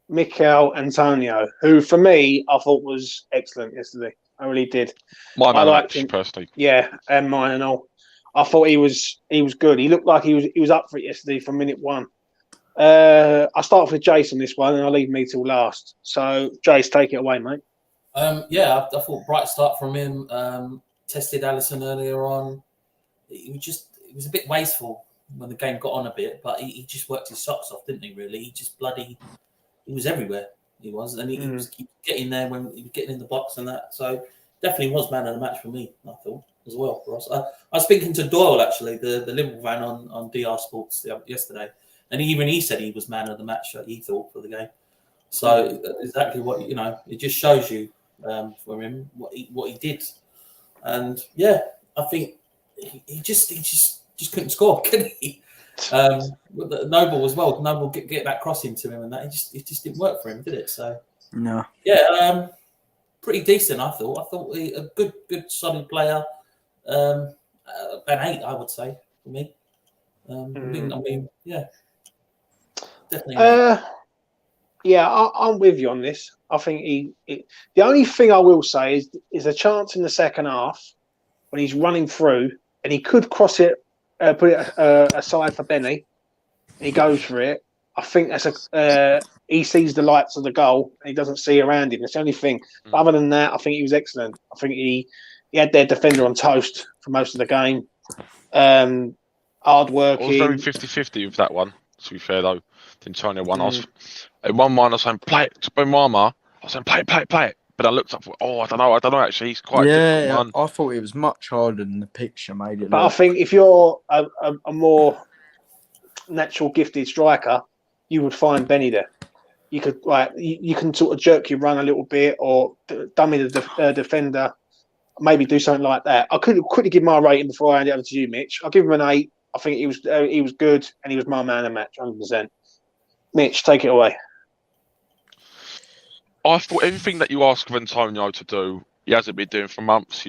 Mikel Antonio, who for me, I thought was excellent yesterday. I really did. My man liked him him personally. Yeah, and mine and all. I thought he was good. He looked like he was up for it yesterday from minute 1. I'll start off with Jase on this one, and I'll leave me till last. So, Jase, take it away, mate. I thought bright start from him. Tested Alisson earlier on. It was a bit wasteful when the game got on a bit, but he just worked his socks off, didn't he? Really, he was everywhere. He was, and he was getting there when he was getting in the box and that. So definitely was man of the match for me, I thought, as well for us. I was speaking to Doyle actually, the Liverpool fan on DR Sports yesterday, and he said he was man of the match. He thought for the game. So exactly what it just shows you for him what he did, and yeah, I think he just couldn't score, could he? Noble as well. Noble get that cross into him, and that it just didn't work for him, did it? So no, yeah, pretty decent. I thought a good solid player. An 8, I would say for me. I mean, yeah, definitely. Yeah, I'm with you on this. I think the only thing I will say is a chance in the second half when he's running through and he could cross it, put it aside for Benny. He goes for it. I think that's he sees the lights of the goal and he doesn't see around him. That's the only thing. But other than that, I think he was excellent. I think he had their defender on toast for most of the game. Hard working. I was very 50-50 with that one, to be fair though. The Antonio one. At one point I was saying play it to Benrahma. I was saying play it. But I looked up. I don't know. Actually, he's quite. Yeah, I thought it was much harder than the picture made it. But I think if you're a more natural gifted striker, you would find Benny there. You could you can sort of jerk your run a little bit or dummy the defender. Maybe do something like that. I could quickly give my rating before I hand it over to you, Mitch. I'll give him an 8. I think he was good, and he was my man of the match, 100%. Mitch, take it away. I thought everything that you ask of Antonio to do, he hasn't been doing for months.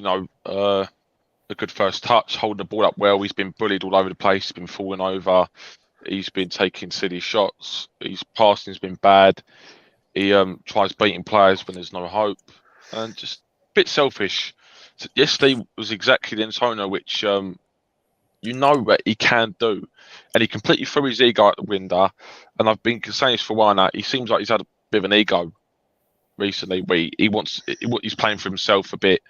A good first touch, holding the ball up well. He's been bullied all over the place. He's been falling over. He's been taking silly shots. His passing's been bad. He tries beating players when there's no hope, and just a bit selfish. So yesterday was exactly the Antonio which what he can do, and he completely threw his ego out the window. And I've been saying this for a while now. He seems like he's had a bit of an ego recently, where he's playing for himself a bit.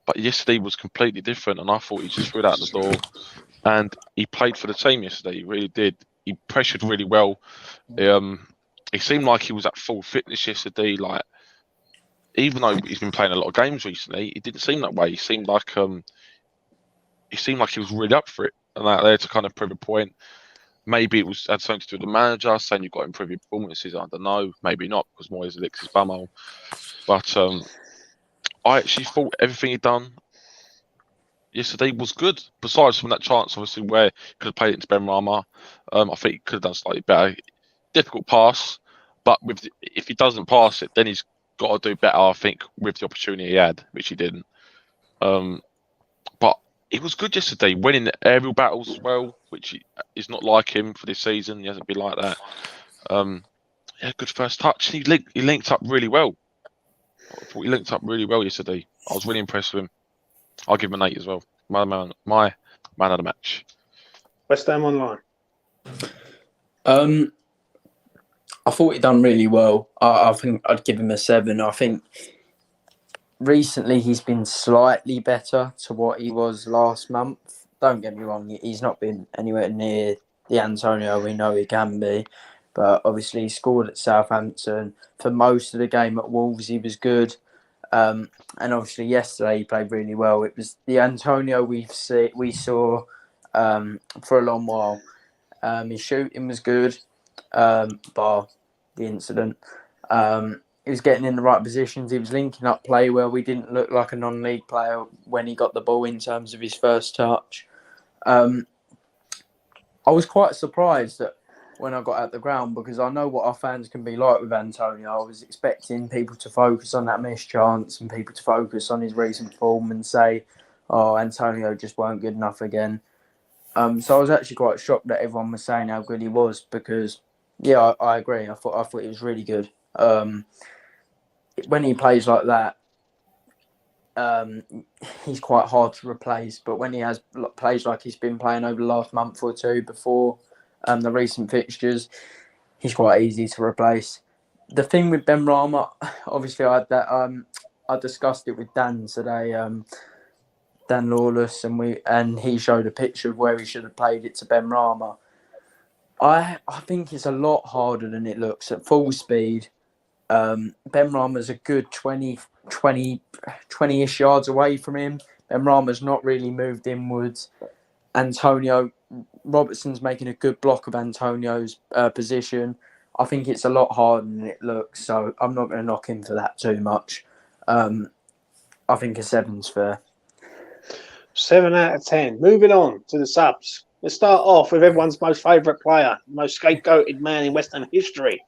But yesterday was completely different, and I thought he just threw it out the door. And he played for the team yesterday. He really did. He pressured really well. It seemed like he was at full fitness yesterday. Like, even though he's been playing a lot of games recently, it didn't seem that way. He seemed like he was really up for it, and out there to kind of prove a point. Maybe it had something to do with the manager saying you've got to improve your performances. I don't know. Maybe not, because Moyes licks his bumhole. But I actually thought everything he'd done yesterday was good. Besides from that chance, obviously, where he could have played it into Benrahma, I think he could have done slightly better. Difficult pass, but if he doesn't pass it, then he's got to do better, I think, with the opportunity he had, which he didn't. But it was good yesterday, winning the aerial battles as well, which is not like him for this season. He hasn't been like that. Good first touch. He linked up really well. I thought he linked up really well yesterday. I was really impressed with him. I'll give him an 8 as well. My man of the match. West Ham Online. I thought he done really well. I think I'd give him a 7. I think recently he's been slightly better to what he was last month. Don't get me wrong, he's not been anywhere near the Antonio we know he can be. But obviously he scored at Southampton. For most of the game at Wolves, he was good. And obviously yesterday he played really well. It was the Antonio we saw for a long while. His shooting was good, bar the incident. He was getting in the right positions. He was linking up play well. We didn't look like a non-league player when he got the ball in terms of his first touch. I was quite surprised that when I got out the ground, because I know what our fans can be like with Antonio. I was expecting people to focus on that missed chance and people to focus on his recent form and say, oh, Antonio just weren't good enough again. So I was actually quite shocked that everyone was saying how good he was, because, yeah, I agree. I thought he was really good. When he plays like that, he's quite hard to replace. But when he has plays like he's been playing over the last month or two before the recent fixtures, he's quite easy to replace. The thing with Benrahma, obviously, I discussed it with Dan today. Dan Lawless, and he showed a picture of where he should have played it to Benrahma. I think it's a lot harder than it looks at full speed. Benrahma's a good 20-ish yards away from him. Benrahma's not really moved inwards. Robertson's making a good block of Antonio's position. I think it's a lot harder than it looks, so I'm not going to knock him for that too much. I think a 7's fair. 7 out of 10. Moving on to the subs. Let's start off with everyone's most favourite player, most scapegoated man in West Ham history,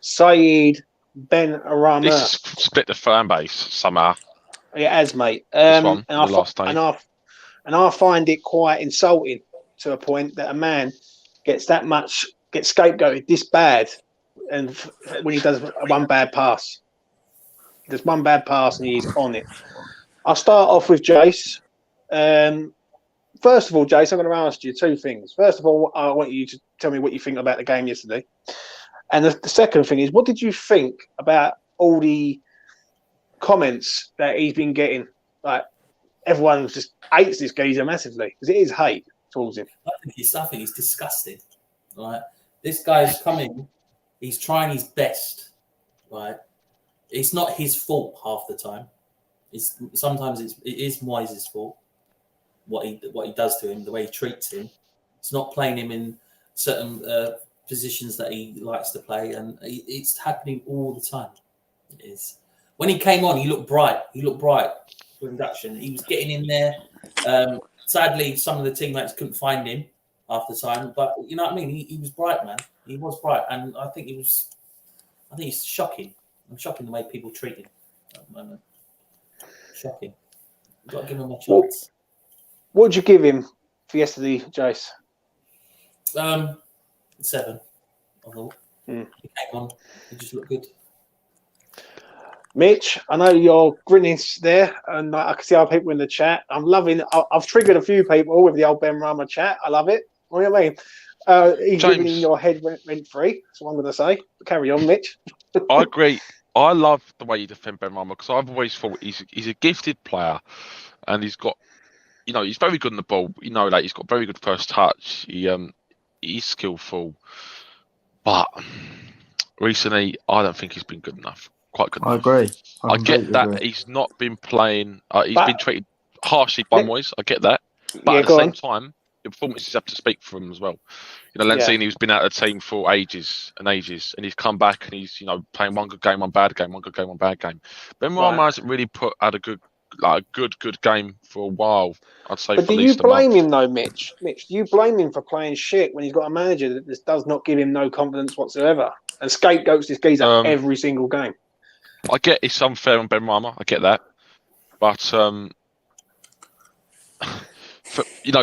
Saeed Benrahma. This split the fan base somehow. It has, mate. And I find it quite insulting to a point that a man gets scapegoated this bad, and when he does one bad pass, there's one bad pass and he's on it. I'll start off with Jase. First of all, Jase, I'm going to ask you 2 things. First of all, I want you to tell me what you think about the game yesterday. And the second thing is, what did you think about all the comments that he's been getting? Like, everyone just hates this geezer massively, because it is hate towards him. I think he's disgusting. Right? This guy's coming, he's trying his best. Right? It's not his fault half the time. Sometimes it is Moyes' fault. What he does to him, the way he treats him. It's not playing him in certain positions that he likes to play, and it's happening all the time. It is. When he came on, he looked bright. For induction. He was getting in there. Sadly, some of the teammates couldn't find him. after time. But you know what I mean? He was bright, man. He was bright, and I think he's shocking. I'm shocking the way people treat him at the moment. Shocking. You've got to give him a chance. What would you give him for yesterday, Jase? 7. I thought. He came on. He just looked good. Mitch, I know you're grinning there, and I can see our people in the chat. I'm loving it. I've triggered a few people with the old Benrahma chat. I love it. What do you mean? He's living in your head rent free. That's what I'm going to say. Carry on, Mitch. I agree. I love the way you defend Benrahma because I've always thought he's a gifted player, and he's got, he's very good on the ball. Like he's got very good first touch. He's skillful, but recently I don't think he's been good enough. Quite good enough. I agree. I get that he's not been playing. He's been treated harshly by Moyes. I get that, but at the same time, the performances have to speak for him as well. Lanzini has been out of the team for ages and ages, and he's come back and he's playing one good game, one bad game, one good game, one bad game. Benrahma hasn't really put out a good game for a while. I'd say. But do you blame him though, Mitch? Mitch, do you blame him for playing shit when he's got a manager that just does not give him no confidence whatsoever and scapegoats this geezer every single game? I get it's unfair on Benrahma. I get that, but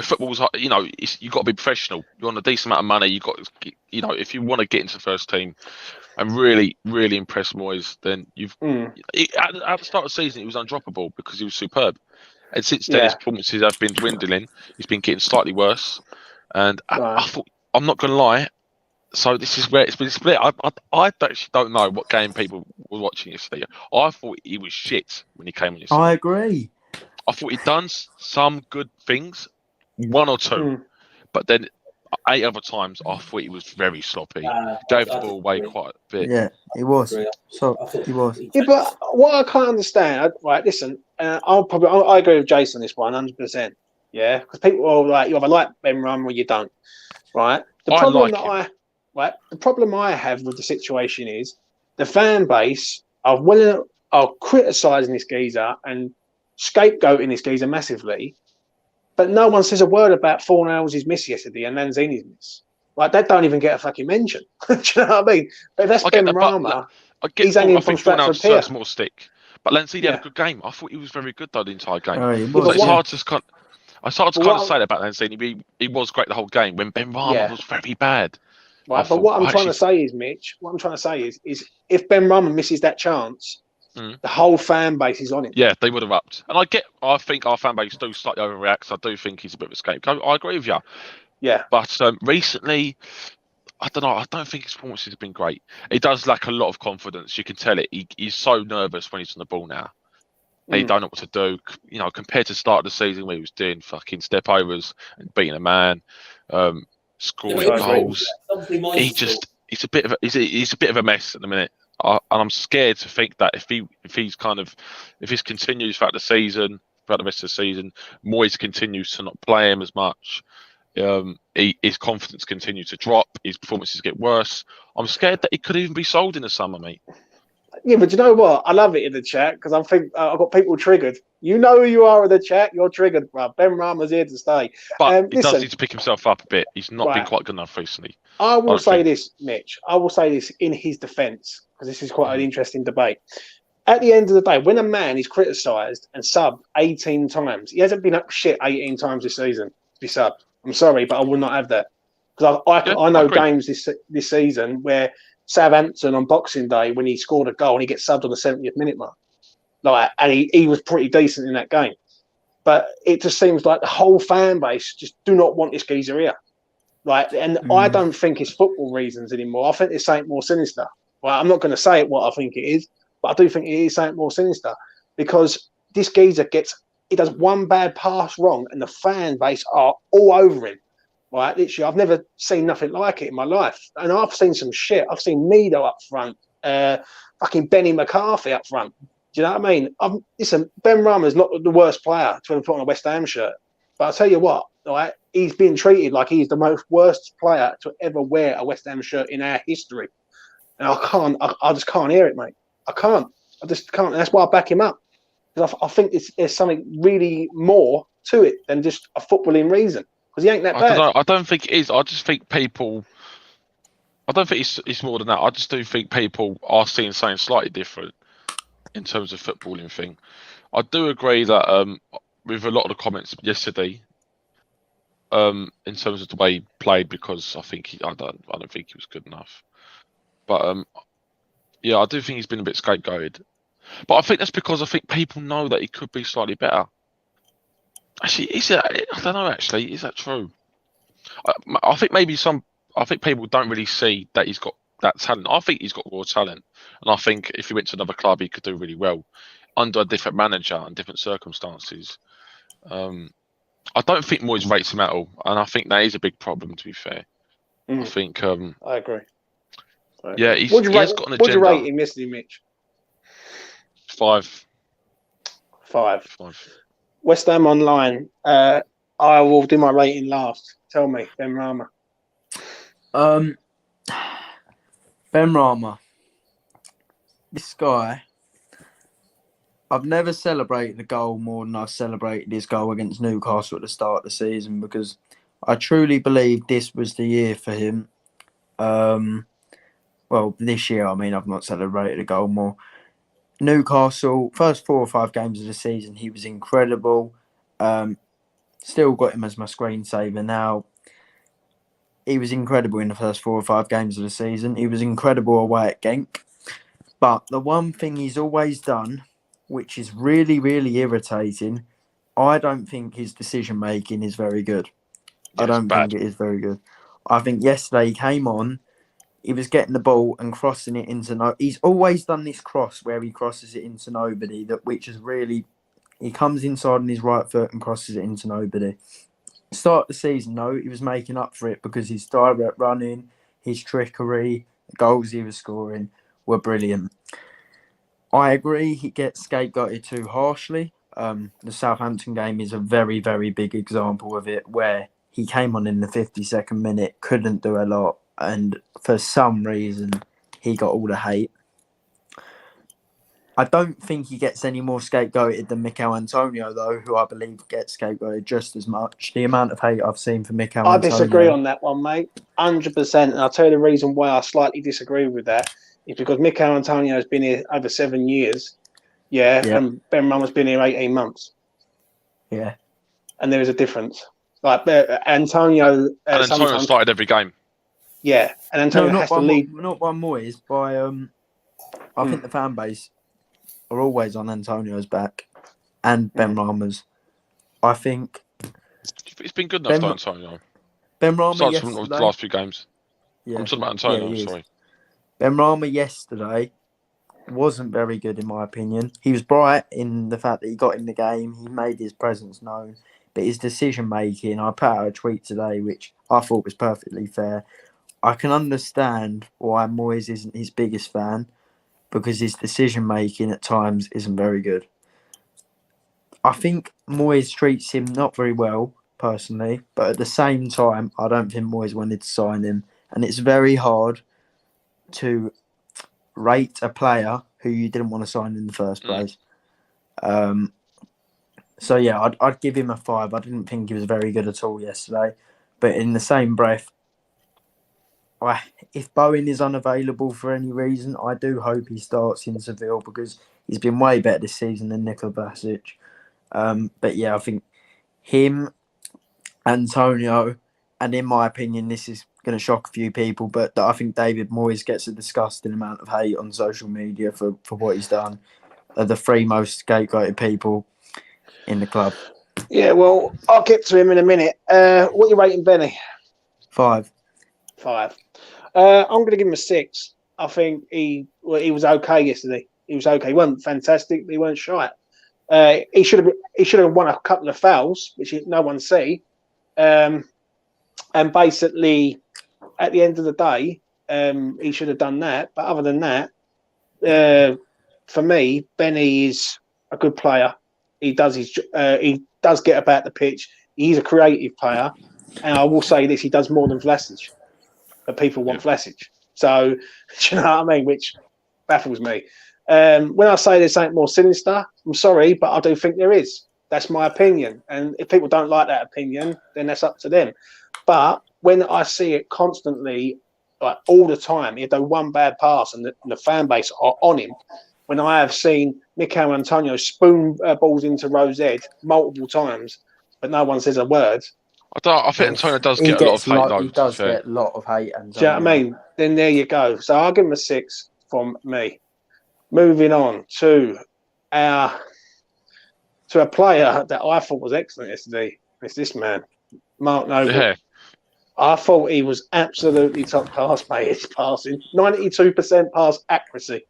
football's you've got to be professional. You're on a decent amount of money. You got if you want to get into the first team and really, really impress Moyes, then at the start of the season he was undroppable because he was superb, and since then his performances have been dwindling. He's been getting slightly worse, and I thought, I'm not going to lie. So this is where it's been split. I actually don't know what game people were watching yesterday. I thought he was shit when he came on yesterday. I agree. I thought he'd done some good things, 1 or 2, but then 8 other times I thought he was very sloppy. Gave the ball away quite a bit. Yeah, he was. So he was. Yeah, but what I can't understand, right? Listen, I agree with Jase on this one, 100%. Yeah, because people are like, you either like Benrahma or you don't, right? The problem I have with the situation is the fan base are criticising this geezer and scapegoating this geezer massively, but no one says a word about Forlan's miss yesterday and Lanzini's miss. Like, they don't even get a fucking mention. Do you know what I mean? But if that's Benrahma, he's only from Stratford deserves more stick. But Lanzini had a good game. I thought he was very good though the entire game. It's hard to say that about Lanzini. He was great the whole game when Benrahma was very bad. Right, but what I'm trying to say is, Mitch, is if Benrahma misses that chance, the whole fan base is on him. Yeah, they would have upped. And I think our fan base do slightly overreact. I do think he's a bit of a scapegoat. I agree with you. Yeah. But recently, I don't know. I don't think his performances have been great. He does lack a lot of confidence. You can tell it. He's so nervous when he's on the ball now. And he don't know what to do. Compared to the start of the season where he was doing fucking step overs and beating a man, scoring goals. He's a bit of a mess at the minute. And I'm scared to think that if this continues throughout the rest of the season, Moyes continues to not play him as much. His confidence continues to drop. His performances get worse. I'm scared that he could even be sold in the summer, mate. Yeah, but you know what? I love it in the chat because I think I've got people triggered. You know who you are in the chat. You're triggered, bro. Benrahma's here to stay. But he does need to pick himself up a bit. He's not been quite good enough recently. I will say this, Mitch. I will say this in his defence because this is quite an interesting debate. At the end of the day, when a man is criticised and subbed 18 times, he hasn't been up shit 18 times this season to be subbed. I'm sorry, but I will not have that because I know games this season where Southampton on Boxing Day when he scored a goal and he gets subbed on the 70th minute mark. And he was pretty decent in that game. But it just seems like the whole fan base just do not want this geezer here. I don't think it's football reasons anymore. I think it's something more sinister. Well, I'm not going to say it what I think it is, but I do think it is something more sinister because this geezer he does one bad pass wrong and the fan base are all over him. Right, literally, I've never seen nothing like it in my life. And I've seen some shit. I've seen Nido up front, fucking Benny McCarthy up front. Do you know what I mean? Listen, Benrahma is not the worst player to ever put on a West Ham shirt. But I'll tell you what, right, he's been treated like he's the most worst player to ever wear a West Ham shirt in our history. And I just can't hear it, mate. I just can't. And that's why I back him up. Because I think there's something really more to it than just a footballing reason. Because he ain't that I bad. don't know. I don't think it is. I just think people. I don't think it's more than that. I just do think people are seeing something slightly different in terms of footballing thing. I do agree that with a lot of the comments yesterday, in terms of the way he played, because I don't think he was good enough. But yeah, I do think he's been a bit scapegoated. But I think that's because I think people know that he could be slightly better. Actually, I don't know. Actually, is that true? I think I think people don't really see that he's got that talent. I think he's got raw talent, and I think if he went to another club, he could do really well under a different manager and different circumstances. I don't think Moyes rates him at all, and I think that is a big problem. To be fair, I think. I agree. Yeah, he has got an agenda. What'd you rate him yesterday, Mitch? 5. 5. West Ham Online. I will do my rating last. Tell me, Benrahma. Benrahma. This guy, I've never celebrated a goal more than I've celebrated this goal against Newcastle at the start of the season, because I truly believe this was the year for him. Well, this year, I mean, I've not celebrated a goal more. Newcastle, first 4 or 5 games of the season, he was incredible. Still got him as my screensaver now. He was incredible in the first 4 or 5 games of the season. He was incredible away at Genk. But the one thing he's always done, which is really, really irritating, I don't think his decision-making is very good. Yeah, I don't think it is very good. I think yesterday he came on, he was getting the ball and crossing it into He's always done this cross where he crosses it into nobody, which is really... He comes inside on his right foot and crosses it into nobody. Start of the season, though, he was making up for it because his direct running, his trickery, the goals he was scoring were brilliant. I agree he gets scapegoated too harshly. The Southampton game is a very, very big example of it, where he came on in the 52nd minute, couldn't do a lot, and for some reason he got all the hate. I don't think he gets any more scapegoated than Mikel Antonio, though, who I believe gets scapegoated just as much. The amount of hate I've seen for Mikel Antonio... I disagree on that one, mate. 100%. And I'll tell you the reason why I slightly disagree with that is because Mikel Antonio has been here over 7 years. Yeah. And Benrahma's been here 18 months. Yeah. And there is a difference. Like, Antonio... and Antonio started every game. Yeah. And Antonio has to lead... Not by Moyes, by... I think the fan base are always on Antonio's back and Benrahma's. I think it's been good enough, Antonio. Benrahma yesterday, from the last few games. Yeah. I'm talking about Antonio. Sorry. Benrahma yesterday wasn't very good in my opinion. He was bright in the fact that he got in the game. He made his presence known, but his decision making. I put out a tweet today which I thought was perfectly fair. I can understand why Moyes isn't his biggest fan, because his decision-making at times isn't very good. I think Moyes treats him not very well, personally, but at the same time, I don't think Moyes wanted to sign him. And it's very hard to rate a player who you didn't want to sign in the first place. So, yeah, I'd give him a 5. I didn't think he was very good at all yesterday. But in the same breath, if Bowen is unavailable for any reason, I do hope he starts in Seville, because he's been way better this season than Nikola Vlasic. But yeah, I think him, Antonio, and in my opinion, this is going to shock a few people, but I think David Moyes gets a disgusting amount of hate on social media for what he's done. Are the 3 most scapegoated people in the club. Yeah, well, I'll get to him in a minute. What are you rating Benny? 5. 5. I'm going to give him a 6. I think he was okay yesterday. He was okay. He wasn't fantastic, but he weren't shy. He should have won a couple of fouls, which no one see. And basically, at the end of the day, he should have done that. But other than that, for me, Benny is a good player. He does get about the pitch. He's a creative player, and I will say this: he does more than Vlasic. But people want Vlasic. So, do you know what I mean? Which baffles me. When I say there's something more sinister, I'm sorry, but I do think there is. That's my opinion. And if people don't like that opinion, then that's up to them. But when I see it constantly, like all the time, he'd do one bad pass and the fan base are on him. When I have seen Mikel Antonio spoon balls into Rose Ed multiple times, but no one says a word. I think Antonio does He get a lot of gets hate, though. he does get a lot of hate. Do you know what I mean? Then there you go. So I'll give him a 6 from me. Moving on to a player that I thought was excellent yesterday. It's this man, Mark Noble. Yeah. I thought he was absolutely top class, mate. His passing, 92% pass accuracy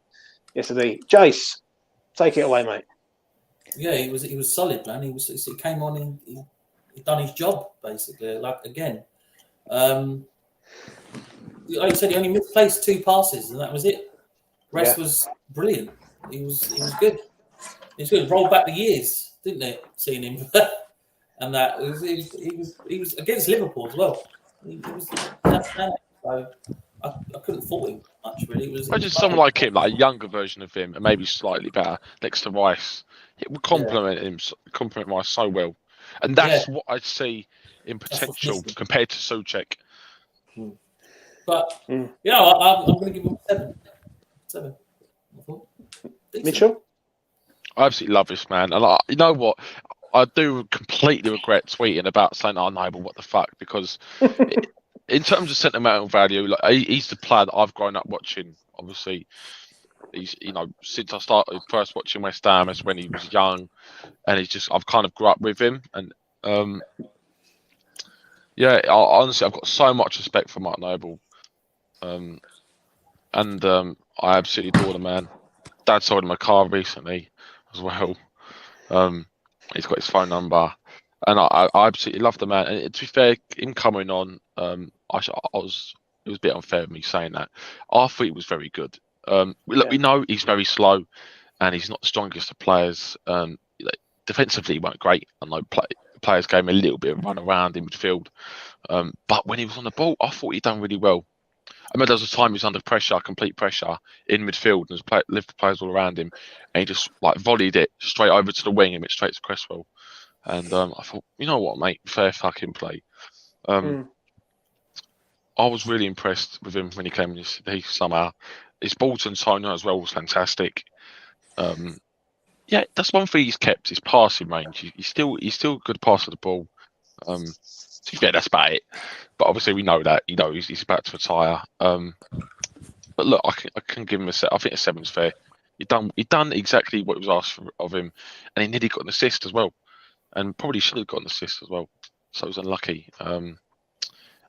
yesterday. Jase, take it away, mate. Yeah, he was solid, man. He came on and he done his job basically. Like again, like you said, he only misplaced 2 passes and that was it. Rest was brilliant. He was good. He was good. Rolled back the years, didn't it? Seeing him, and that he was against Liverpool as well. He was so I couldn't fault him much really. Imagine someone like him, like a younger version of him, and maybe slightly better next to Rice. It would complement Rice so well, and that's what I see in potential compared to Soucek. But I'm going to give him 7. Mitchell, I absolutely love this man, and you know what? I do completely regret tweeting about saying, "Oh no, but what the fuck?" Because in terms of sentimental value, like he's the player that I've grown up watching. Obviously, he's since I started first watching West Ham, as when he was young, and I've kind of grew up with him, and honestly, I've got so much respect for Mark Noble, and I absolutely adore the man. Dad sold him a car recently as well. He's got his phone number, and I absolutely love the man. And to be fair, him coming on, it was a bit unfair of me saying that. I thought he was very good. We know he's very slow, and he's not the strongest of players. Defensively, he weren't great. I know players gave him a little bit of run around in midfield, but when he was on the ball, I thought he done really well. I remember there was a time he was under pressure, complete pressure in midfield, and there's Liverpool players all around him, and he just volleyed it straight over to the wing and went straight to Cresswell. And I thought, you know what, mate, fair fucking play. I was really impressed with him when he came in yesterday. Somehow, his ball to Antonio as well was fantastic. That's one thing he's kept, his passing range. He's still a good passer of the ball. To be fair, that's about it. But obviously, we know that he's about to retire. But look, I can give him a set. I think a 7's fair. He done exactly what was asked of him, and he nearly got an assist as well, and probably should have got an assist as well. So he was unlucky. I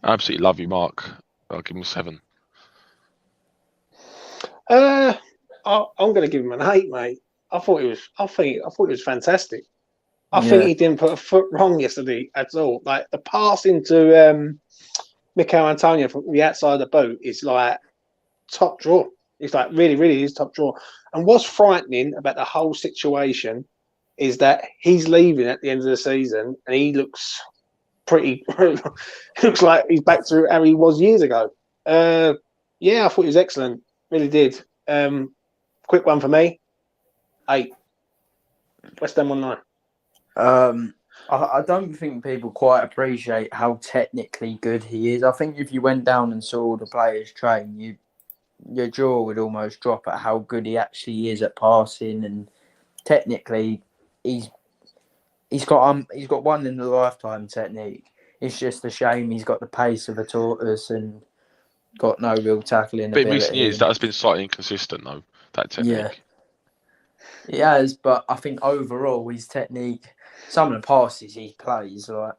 absolutely love you, Mark. I'll give him a 7. I'm going to give him an 8, mate. I thought it was fantastic. I think he didn't put a foot wrong yesterday at all. Like the pass into Mikel Antonio from the outside of the boot is like top draw. It's like really, really is top draw. And what's frightening about the whole situation is that he's leaving at the end of the season, and he looks looks like he's back to how he was years ago. I thought he was excellent. Really did. Quick one for me. 8. West Ham 1-9. I don't think people quite appreciate how technically good he is. I think if you went down and saw the players train, your jaw would almost drop at how good he actually is at passing, and technically he's got one in a lifetime technique. It's just a shame he's got the pace of a tortoise and got no real tackling ability. But in recent years, that has been slightly inconsistent, though, that technique. Yeah. He has, but I think overall his technique, some of the passes he plays, like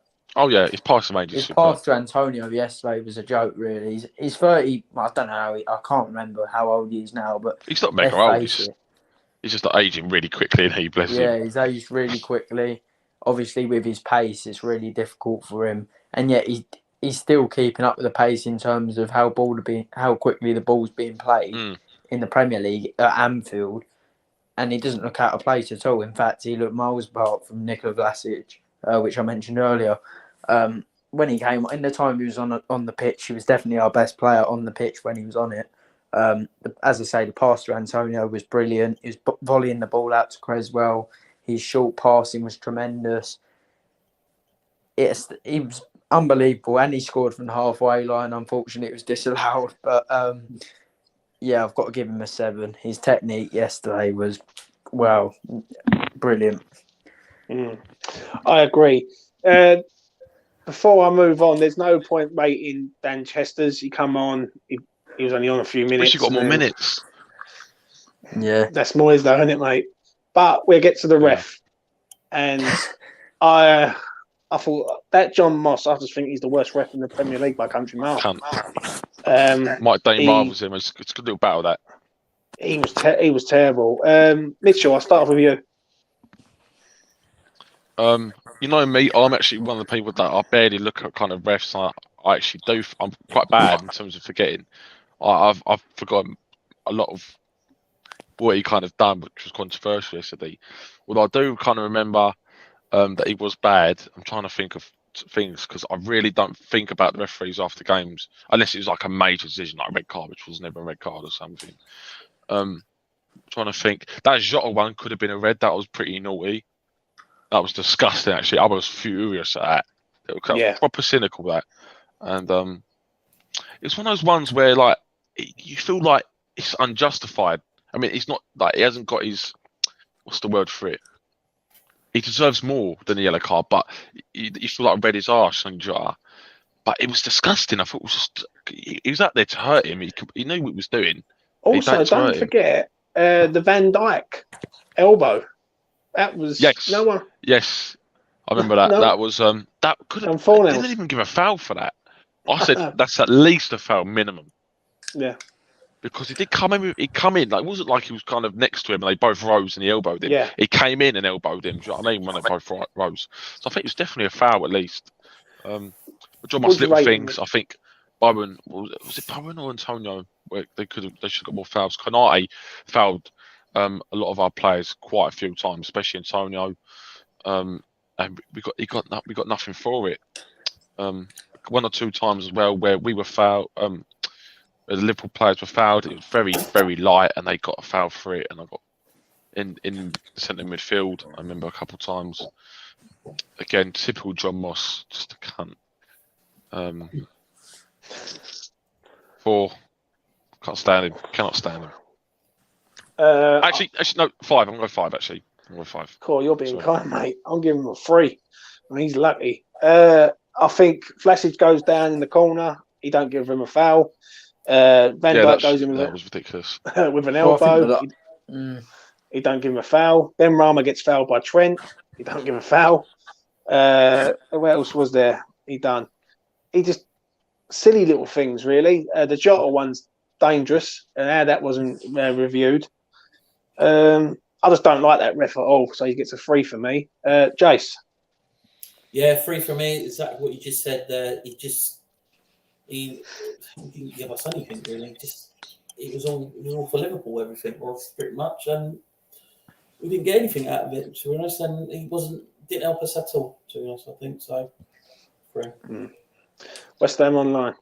his passing range is his pass to Antonio yesterday was a joke. Really, he's 30. I don't know. I can't remember how old he is now, but he's not mega old. He's just aging really quickly, and he bless him. Yeah, he's aged really quickly. Obviously, with his pace, it's really difficult for him, and yet he's still keeping up with the pace in terms of how quickly the ball's being played in the Premier League at Anfield. And he doesn't look out of place at all. In fact, he looked miles apart from Nikola Vlasic, which I mentioned earlier. When he came, in the time he was on the pitch, he was definitely our best player on the pitch when he was on it. As I say, the pass to Antonio was brilliant. He was volleying the ball out to Cresswell. His short passing was tremendous. He was unbelievable, and he scored from the halfway line. Unfortunately, it was disallowed, but yeah, I've got to give him a 7. His technique yesterday was, well, brilliant. I agree. Before I move on, there's no point rating Dan Chester's. He come on, he was only on a few minutes. Wish you got more minutes. Yeah, that's Moyes though, isn't it, mate? But we'll get to the ref, and I thought that John Moss. I just think he's the worst ref in the Premier League by country mile. Mike Dane marvels him. It's a good little battle that. He was terrible. Mitchell, I'll start off with you. You know me, I'm actually one of the people that I barely look at kind of refs. I actually do. I'm quite bad in terms of forgetting. I've forgotten a lot of what he kind of done, which was controversial yesterday. Although I do kind of remember that he was bad. I'm trying to think of things because I really don't think about the referees after games, unless it was like a major decision, like a red card, which was never a red card or something. Trying to think. That Jota one could have been a red. That was pretty naughty. That was disgusting, actually. I was furious at that. It was proper cynical, that. And it's one of those ones where, like, you feel like it's unjustified. I mean, it's not, like, he hasn't got his, what's the word for it? He deserves more than a yellow card, but you feel like red is harsh on Jota. But it was disgusting. I thought it was just, he was out there to hurt him. He knew what he was doing. Also, don't forget the Van Dijk elbow. That was no one. Yes, I remember that. No. That was that could have. They didn't even give a foul for that. I said that's at least a foul minimum. Yeah, because he did come in. He come in like it wasn't like he was kind of next to him and they both rose and he elbowed him. Yeah, he came in and elbowed him. Do you know what I mean? When they both rose, so I think it was definitely a foul at least. But John Moss little things. I think Bowen was it Bowen or Antonio? Where they should have got more fouls. Konate fouled. A lot of our players quite a few times, especially Antonio, and we got nothing for it. 1 or 2 times as well where we were fouled. The Liverpool players were fouled. It was very, very light, and they got a foul for it. And I got in the centre midfield. I remember a couple of times. Again, typical John Moss, just a cunt. 4, can't stand him. Cannot stand him. Actually, no, 5. I'm going to go 5, actually. I'm going to go 5. Cool, you're being kind, mate. I'm giving him a 3. I mean, he's lucky. I think Vlasic goes down in the corner. He don't give him a foul. Van Dijk goes in with that was ridiculous. with an elbow. He don't give him a foul. Benrahma gets fouled by Trent. He don't give a foul. What else was there? He just silly little things, really. The Jota one's dangerous, and how that wasn't reviewed. I just don't like that ref at all, so he gets a 3 for me. Jase? Yeah, 3 for me. Exactly what you just said there. He didn't give us anything, really. It was all for Liverpool, everything was pretty much, and we didn't get anything out of it, to be honest, and he didn't help us at all, to be honest, I think, so 3. West Ham Online?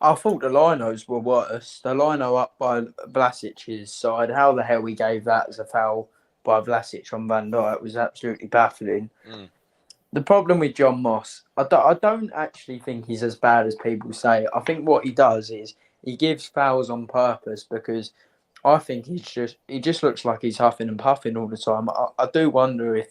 I thought the linos were worse. The lino up by Vlasic's side, how the hell he gave that as a foul by Vlasic on Van Dijk was absolutely baffling. The problem with John Moss, I don't actually think he's as bad as people say. I think what he does is he gives fouls on purpose because I think he just looks like he's huffing and puffing all the time. I do wonder if...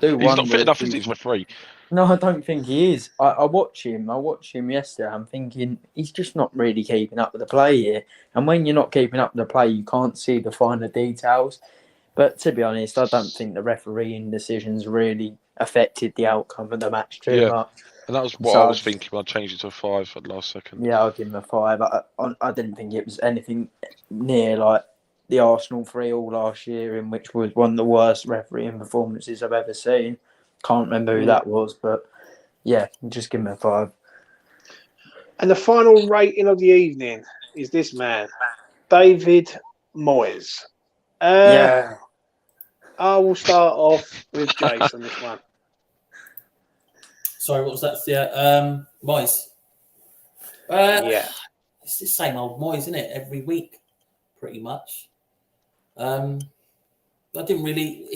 He's not fit enough, is he, for 3? No, I don't think he is. I watch him yesterday. I'm thinking he's just not really keeping up with the play here. And when you're not keeping up with the play, you can't see the finer details. But to be honest, I don't think the refereeing decisions really affected the outcome of the match too much. And that was what I was thinking. I changed it to a 5 at the last second. Yeah, I'll give him a 5. I didn't think it was anything near like the Arsenal 3-3 last year, in which was one of the worst refereeing performances I've ever seen. Can't remember who that was, but yeah, just give him a 5. And the final rating of the evening is this man, David Moyes. I will start off with Jase on this one. Sorry, what was that? Yeah, Moyes. It's the same old Moyes, isn't it? Every week, pretty much. I didn't really.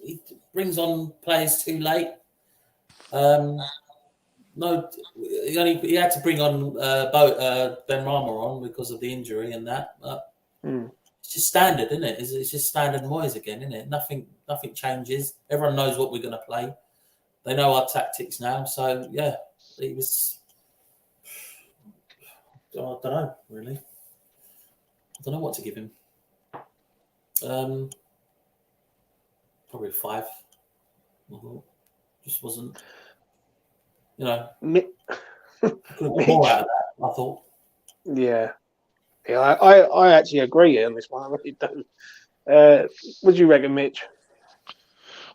He brings on players too late. No, he had to bring on Benrahma on because of the injury and that. But it's just standard, isn't it? It's just standard Moyes again, isn't it? Nothing changes. Everyone knows what we're going to play. They know our tactics now. So yeah, he was. I don't know really. I don't know what to give him. Probably a 5. Just wasn't. You know, could have got more out of that, I thought. Yeah, I actually agree on this one. I really do. What do you reckon, Mitch?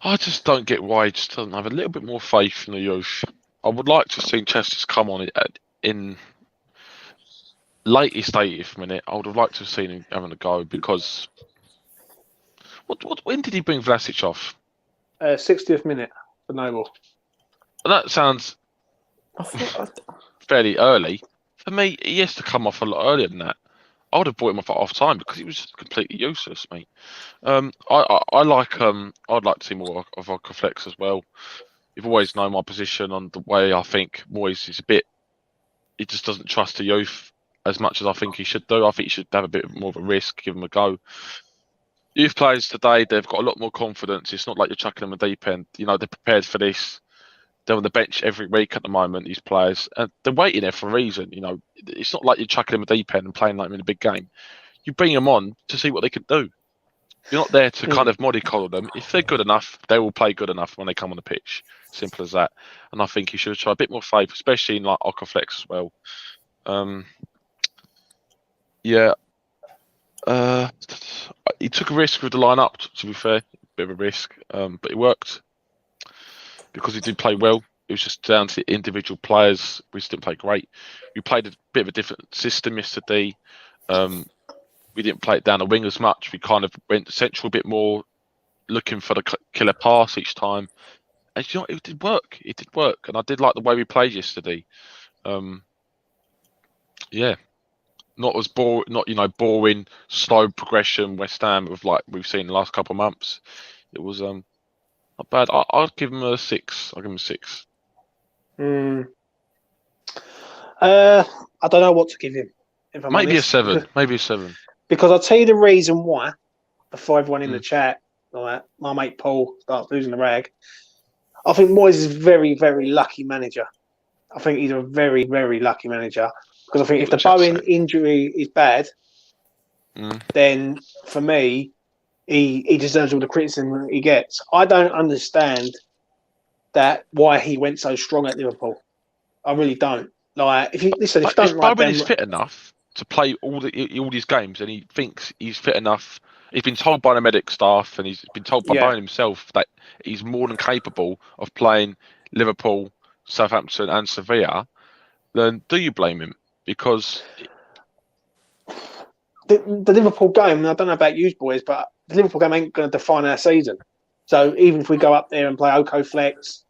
I just don't get why he just doesn't have a little bit more faith in the youth. I would like to see Chester's come on in latest 80th minute. I would have liked to have seen him having a go because when did he bring Vlasic off? 60th minute for Noble. And that sounds fairly early. For me, he has to come off a lot earlier than that. I would have brought him off at half time because he was just completely useless, mate. I'd like to see more of Flex as well. You've always known my position on the way I think Moyes is he just doesn't trust the youth as much as I think he should do. I think he should have a bit more of a risk, give them a go. Youth players today, they've got a lot more confidence. It's not like you're chucking them a deep end. You know, they're prepared for this. They're on the bench every week at the moment, these players. And they're waiting there for a reason. You know, it's not like you're chucking them a deep end and playing like them in a big game. You bring them on to see what they can do. You're not there to kind of mollycoddle them. If they're good enough, they will play good enough when they come on the pitch. Simple as that. And I think you should try a bit more faith, especially in like Flex as well. He took a risk with the line-up, to be fair. Bit of a risk, but it worked. Because he did play well. It was just down to the individual players. We just didn't play great. We played a bit of a different system yesterday. We didn't play it down the wing as much. We kind of went central a bit more, looking for the killer pass each time. And you know, it did work. It did work. And I did like the way we played yesterday. Not as boring, slow progression West Ham with like we've seen the last couple of months. It was not bad. I'd give him a 6. I'll give him a 6. I don't know what to give him. If I'm Maybe honest. a 7. Maybe a 7. Because I'll tell you the reason why. The 5-1 in the chat. Like my mate Paul starts losing the rag. I think Moyes is a very, very lucky manager. I think he's a very, very lucky manager. Because I think if the Bowen injury is bad, then for me, he deserves all the criticism he gets. I don't understand why he went so strong at Liverpool. I really don't. Like, if Bowen is fit enough to play all these games, and he thinks he's fit enough. He's been told by the medic staff, and he's been told by Bowen himself that he's more than capable of playing Liverpool, Southampton, and Sevilla. Then do you blame him? Because the Liverpool game, and I don't know about you boys, but the Liverpool game ain't going to define our season. So even if we go up there and play Flex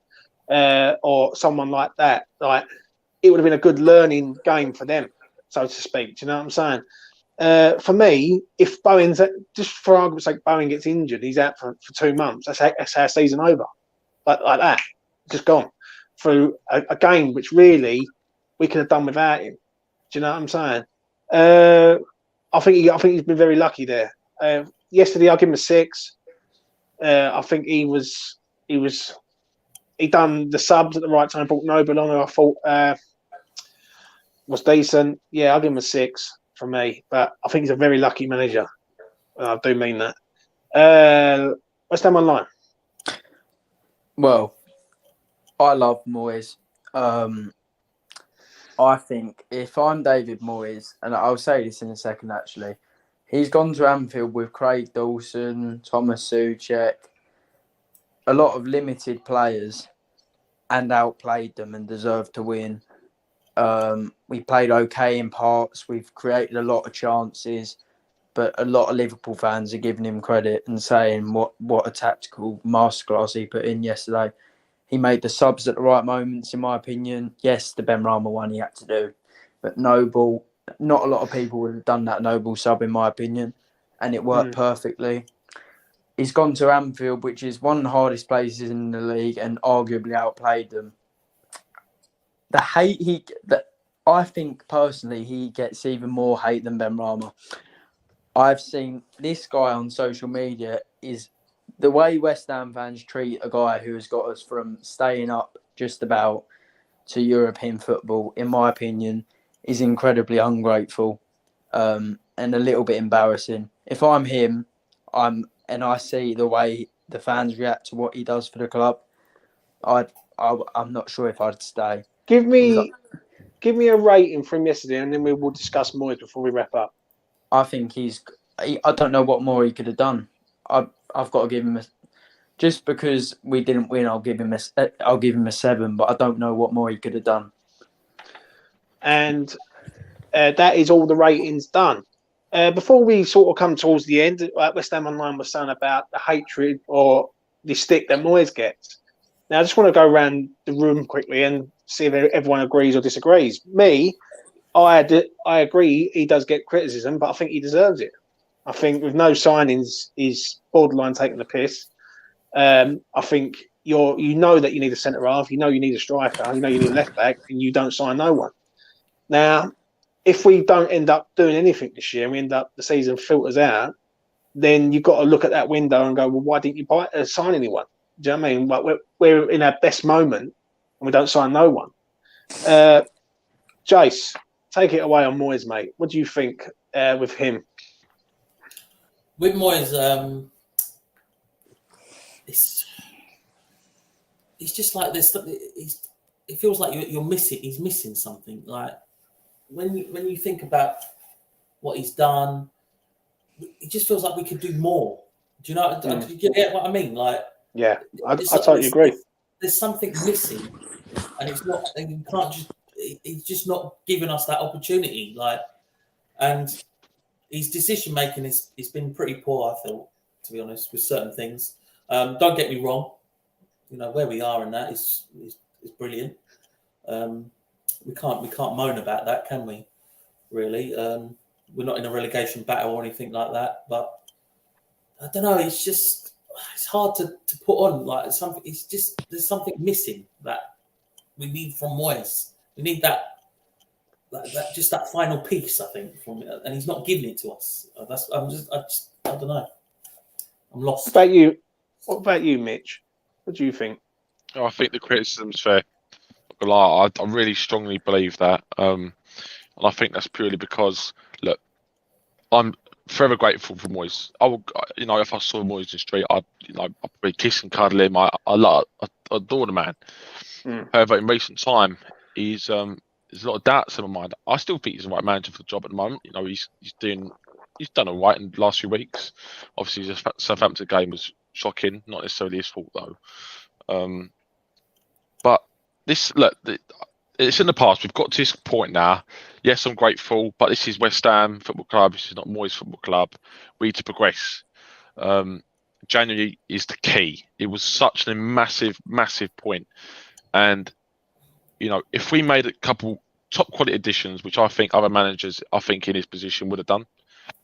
or someone like that, like it would have been a good learning game for them, so to speak. Do you know what I'm saying? For me, if Bowen's just for argument's sake, Bowen gets injured, he's out for 2 months. That's our season over, like that, just gone through a game which really we could have done without him. Do you know what I'm saying? I think he's been very lucky there. Yesterday, I'll give him a 6. I think he done the subs at the right time. Brought Noble on, who I thought was decent. Yeah, I'll give him a 6 from me. But I think he's a very lucky manager. I do mean that. West Ham Online. Well, I love Moyes. I think if I'm David Moyes, and I'll say this in a second actually, he's gone to Anfield with Craig Dawson, Thomas Soucek, a lot of limited players, and outplayed them and deserved to win. We played okay in parts. We've created a lot of chances, but a lot of Liverpool fans are giving him credit and saying what a tactical masterclass he put in yesterday. He made the subs at the right moments, in my opinion. Yes, the Benrahma one he had to do. But Noble, not a lot of people would have done that Noble sub, in my opinion. and it worked perfectly. He's gone to Anfield, which is one of the hardest places in the league, and arguably outplayed them. The hate I think personally he gets even more hate than Benrahma. I've seen this guy on social media is the way West Ham fans treat a guy who has got us from staying up just about to European football, in my opinion, is incredibly ungrateful and a little bit embarrassing. If I'm him, and I see the way the fans react to what he does for the club, I'm not sure if I'd stay. Give me a rating from yesterday, and then we will discuss Moyes before we wrap up. I think I don't know what more he could have done. I've got to give him just because we didn't win. I'll give him a 7, but I don't know what more he could have done. And that is all the ratings done. Before we sort of come towards the end, West Ham Online was saying about the hatred or the stick that Moyes gets. Now, I just want to go around the room quickly and see if everyone agrees or disagrees. Me, I agree he does get criticism, but I think he deserves it. I think with no signings, he's borderline taking the piss. I think you know that you need a centre half, you know you need a striker, you know you need a left back, and you don't sign no one. Now, if we don't end up doing anything this year, and we end up the season filters out, then you've got to look at that window and go, well, why didn't you sign anyone? Do you know what I mean? Like we're in our best moment and we don't sign no one. Jase, take it away on Moyes, mate. What do you think with him? With Moyes, it's just like this. It feels like you're missing. He's missing something. Like when you think about what he's done, it just feels like we could do more. Do you know? Do you get what I mean? Like, yeah, I totally agree. There's something missing, and it's not. And you can't just. He's just not giving us that opportunity. Like, and his decision making is been pretty poor. I feel, to be honest, with certain things. Don't get me wrong. You know where we are, and that is brilliant. We can't moan about that, can we? Really, we're not in a relegation battle or anything like that. But I don't know. It's hard to put on like something. It's just there's something missing that we need from Moyes. We need that final piece, I think, from it, and he's not giving it to us. I don't know. I'm lost. What about you, Mitch? What do you think? I think the criticism's fair. I really strongly believe that, and I think that's purely because look, I'm forever grateful for Moyes. I would, if I saw Moyes in the street, I'd be kissing, cuddling him. I adore the man. However, in recent time, there's a lot of doubts in my mind. I still think he's the right manager for the job at the moment. He's done all right in the last few weeks. Obviously, the Southampton game was shocking. Not necessarily his fault though. But it's in the past. We've got to this point now. Yes, I'm grateful, but this is West Ham Football Club. This is not Moyes Football Club. We need to progress. January is the key. It was such a massive, massive point. And, if we made a couple top quality additions, which I think other managers, in his position would have done.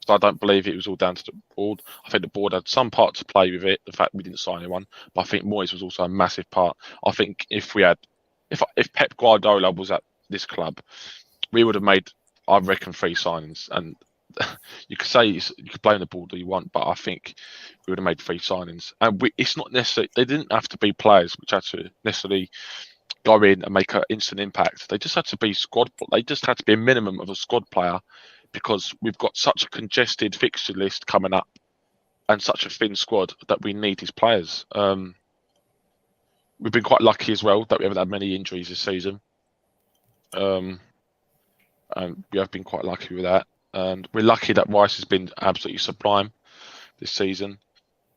So I don't believe it was all down to the board. I think the board had some part to play with it, the fact we didn't sign anyone. But I think Moyes was also a massive part. I think if Pep Guardiola was at this club, we would have made, I reckon, 3 signings. And you could blame the board all you want, but I think we would have made 3 signings. And it's not necessarily, they didn't have to be players which had to necessarily go in and make an instant impact. They just had to be they just had to be a minimum of a squad player, because we've got such a congested fixture list coming up and such a thin squad that we need these players. We've been quite lucky as well that we haven't had many injuries this season. And we have been quite lucky with that. And we're lucky that Rice has been absolutely sublime this season.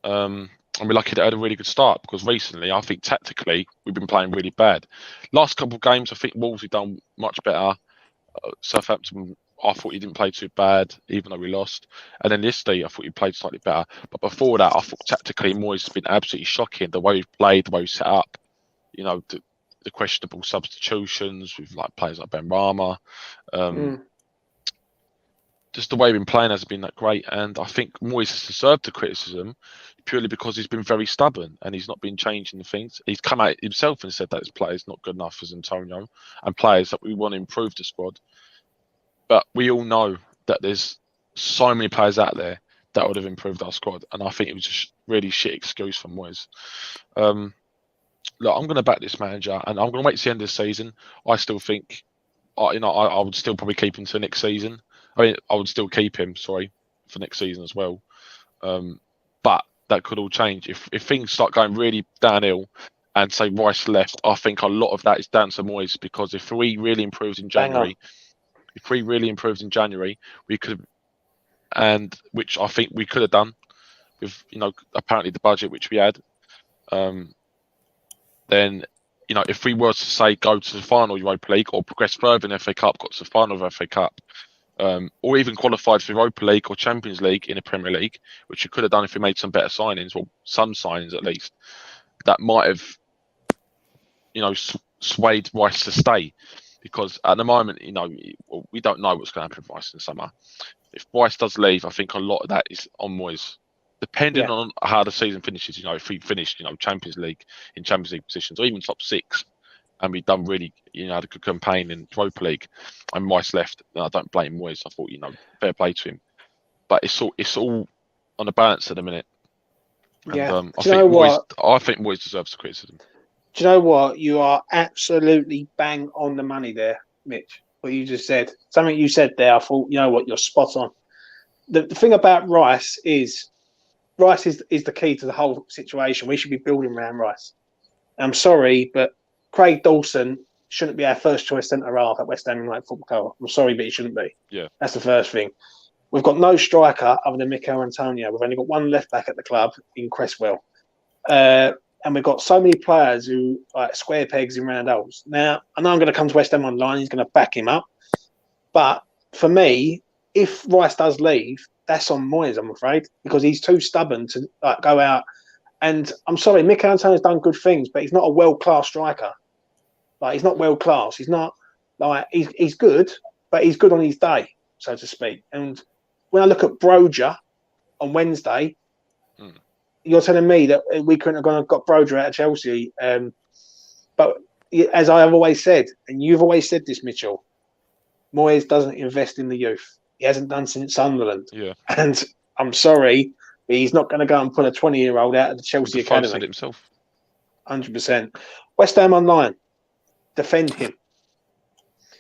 And we're lucky that I had a really good start, because recently, I think tactically, we've been playing really bad. Last couple of games, I think Wolves have done much better. Southampton, I thought he didn't play too bad, even though we lost. And then this day, I thought he played slightly better. But before that, I thought tactically, Moyes has been absolutely shocking. The way we've played, the way we set up, the questionable substitutions with players like Benrahma. just the way he's been playing hasn't been that great. And I think Moyes has deserved the criticism purely because he's been very stubborn and he's not been changing the things. He's come out himself and said that his players not good enough as Antonio and players that we want to improve the squad. But we all know that there's so many players out there that would have improved our squad. And I think it was just really shit excuse from Moyes. Look, I'm going to back this manager and I'm going to wait to the end of the season. I still think, I would still probably keep him to next season. I mean, I would still keep him, for next season as well. But that could all change. If things start going really downhill and say Rice left, I think a lot of that is down to Moyes because if we really improved in January, we could, and which I think we could have done with, apparently the budget which we had, then, if we were to say go to the final Europa League or progress further in the FA Cup, got to the final of the FA Cup, or even qualified for Europa League or Champions League in the Premier League, which we could have done if we made some better signings, or some signings at least, that might have, swayed Rice to stay. Because at the moment, we don't know what's going to happen with Rice in the summer. If Rice does leave, I think a lot of that is on Moyes. Depending on how the season finishes, if we finish, Champions League positions, or even top 6, and we've done really, had a good campaign in Europa League, and Rice left, then I don't blame Moyes. I thought, fair play to him. But it's all on the balance at the minute. And, yeah. I think Moyes deserves the criticism. Do you know what? You are absolutely bang on the money there, Mitch. What you just said. Something you said there, I thought, you know what, you're spot on. The thing about Rice is the key to the whole situation. We should be building around Rice. I'm sorry, but Craig Dawson shouldn't be our first choice centre half at West Ham United Football Club. I'm sorry, but he shouldn't be. Yeah. That's the first thing. We've got no striker other than Mikel Antonio. We've only got one left back at the club in Cresswell. And we've got so many players who like square pegs in round holes. Now, I know I'm going to come to West Ham online. He's going to back him up. But for me, if Rice does leave, that's on Moyes, I'm afraid, because he's too stubborn to go out. And I'm sorry, Mikel Antonio's done good things, but he's not a world-class striker. He's not world-class. He's not he's good, but he's good on his day, so to speak. And when I look at Broja on Wednesday, you're telling me that we couldn't have got Broja out of Chelsea. But as I have always said, and you've always said this, Mitchell, Moyes doesn't invest in the youth. He hasn't done since Sunderland. Yeah. And I'm sorry, but he's not going to go and pull a 20-year-old out of the Chelsea academy. Said himself. 100%. West Ham Online, defend him.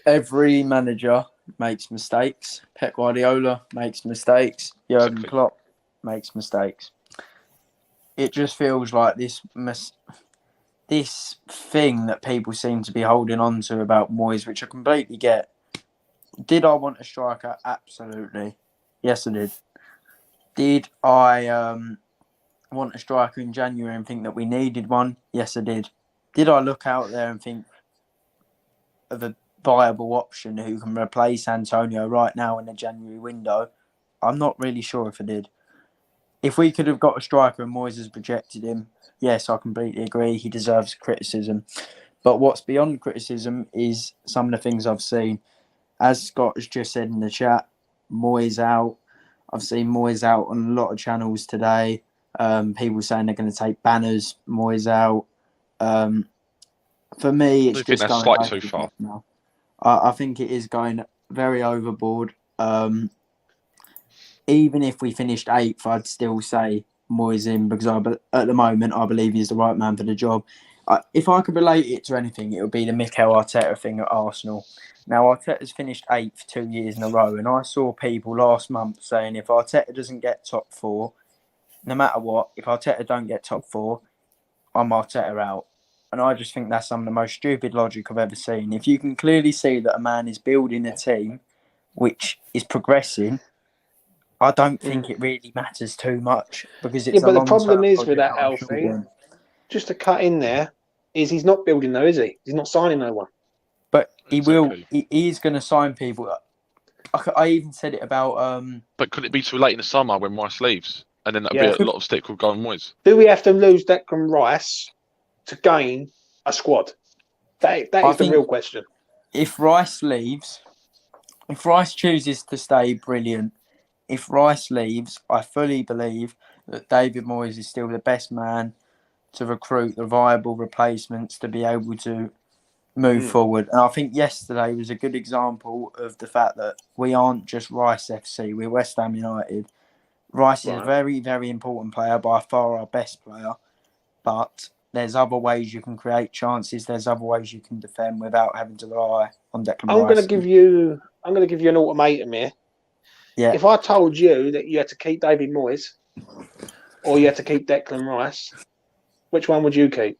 Every manager makes mistakes. Pep Guardiola makes mistakes. Jurgen Klopp makes mistakes. It just feels like this thing that people seem to be holding on to about Moyes, which I completely get. Did I want a striker? Absolutely. Yes, I did. Did I want a striker in January and think that we needed one? Yes, I did. Did I look out there and think of a viable option who can replace Antonio right now in the January window? I'm not really sure if I did. If we could have got a striker and Moyes has projected him, yes, I completely agree. He deserves criticism. But what's beyond criticism is some of the things I've seen. As Scott has just said in the chat, Moyes out. I've seen Moyes out on a lot of channels today. People saying they're going to take banners, Moyes out. For me, it's just going slightly too far. Now. I think it is going very overboard. Even if we finished 8th, I'd still say Moyes in because at the moment I believe he's the right man for the job. If I could relate it to anything, it would be the Mikel Arteta thing at Arsenal. Now, Arteta's finished 8th 2 years in a row, and I saw people last month saying if Arteta doesn't get top 4, no matter what, if Arteta don't get top 4, I'm Arteta out. And I just think that's some of the most stupid logic I've ever seen. If you can clearly see that a man is building a team which is progressing, I don't think it really matters too much because it's but the problem is with that, Alfie, just to cut in there, is he's not building though, is he? He's not signing no one. But he will. He is going to sign people. I even said it about. But could it be too late in the summer when Rice leaves, and then that'll be a lot of stick will go on Moyes? Do we have to lose Declan Rice to gain a squad? That is the real question. If Rice leaves, If Rice chooses to stay, brilliant. If Rice leaves, I fully believe that David Moyes is still the best man to recruit the viable replacements to be able to move forward. And I think yesterday was a good example of the fact that we aren't just Rice FC, we're West Ham United. Rice is a very, very important player, by far our best player. But there's other ways you can create chances. There's other ways you can defend without having to rely on Declan Rice. I'm going to give you an ultimatum here. Yeah. If I told you that you had to keep David Moyes or you had to keep Declan Rice, which one would you keep?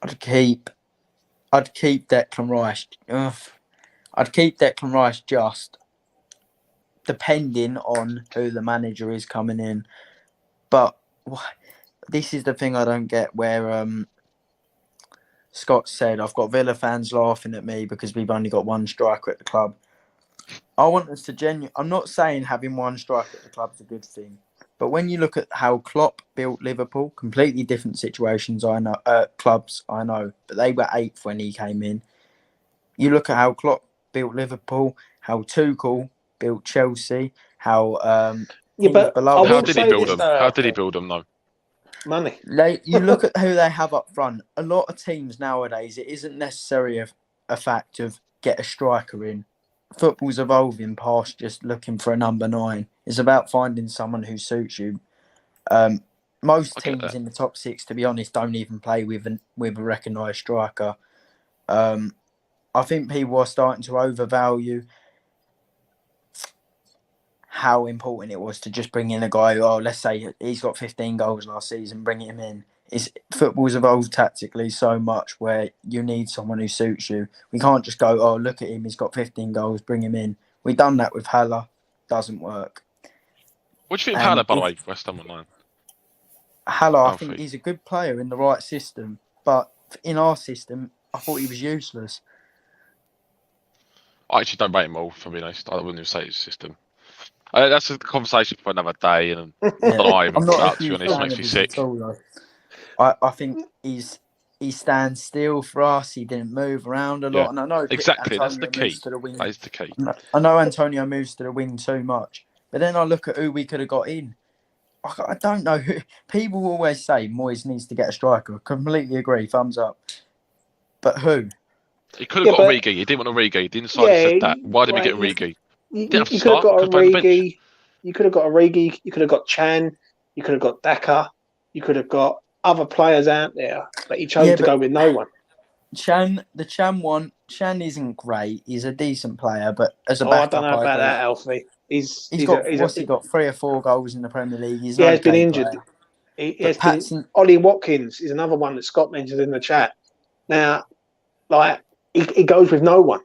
I'd keep Declan Rice. I'd keep Declan Rice just depending on who the manager is coming in. But this is the thing I don't get, where Scott said, I've got Villa fans laughing at me because we've only got one striker at the club. I want us to I'm not saying having one striker at the club is a good thing. But when you look at how Klopp built Liverpool, completely different situations, clubs, I know, but they were 8th when he came in. You look at how Klopp built Liverpool, how Tuchel built Chelsea, how how did he build them? How did he build them though? Money. You look at who they have up front. A lot of teams nowadays, it isn't necessarily a fact of get a striker in. Football's evolving past just looking for a number 9. It's about finding someone who suits you. Most teams in the top 6, to be honest, don't even play with a recognised striker. I think people are starting to overvalue how important it was to just bring in a guy who, let's say he's got 15 goals last season, bring him in. Football's evolved tactically so much where you need someone who suits you. We can't just go, look at him, he's got 15 goals, bring him in. We've done that with Haller, doesn't work. What do you think of Haller, by the way, West Ham Online? Haller, I think he's a good player in the right system, but in our system, I thought he was useless. I actually don't rate him all, for being honest. I wouldn't even say his system. That's a conversation for another day, and I'm not to be honest, makes me sick. I think he stands still for us. He didn't move around a lot, and I know exactly Antonio that's the key. To the wing. That is the key. I know Antonio moves to the wing too much, but then I look at who we could have got in. I don't know who. People always say Moyes needs to get a striker. Completely agree. Thumbs up. But who? He could have got Origi. He didn't want Origi. He didn't decide he said that. Why did we get Origi? You could have got Origi. You could have got Origi. You could have got Chan. You could have got Daka. You could have got other players out there, but he chose to go with no one. Chan isn't great. He's a decent player, but as a backup, I don't know about that, Alfie. He's got 3 or 4 goals in the Premier League. He has been injured. Ollie Watkins is another one that Scott mentioned in the chat. Now, he goes with no one.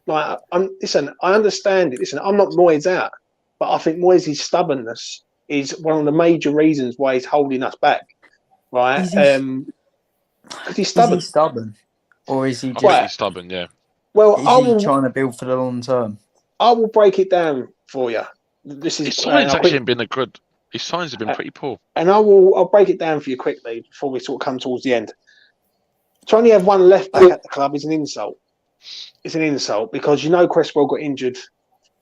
I understand it. Listen, I'm not Moyes out, but I think Moyes' stubbornness is one of the major reasons why he's holding us back. Right? Because he's stubborn. Is he stubborn? Or is he just stubborn, yeah. Well, is he trying to build for the long term? I will break it down for you. His signs actually have been good. His signs have been pretty poor. And I'll break it down for you quickly before we sort of come towards the end. To only have one left back at the club is an insult. It's an insult because Cresswell got injured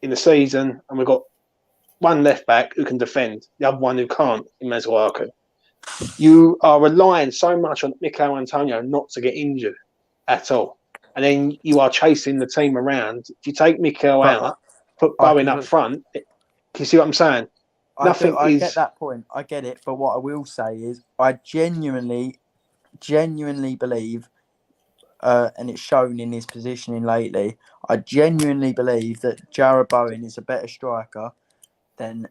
in the season, and we've got one left back who can defend, the other one who can't in Masuaku. You are relying so much on Mikel Antonio not to get injured at all. And then you are chasing the team around. If you take Mikel out, put Bowen up front, can you see what I'm saying? I get that point. I get it. But what I will say is I genuinely believe, and it's shown in his positioning lately, I genuinely believe that Jarrod Bowen is a better striker than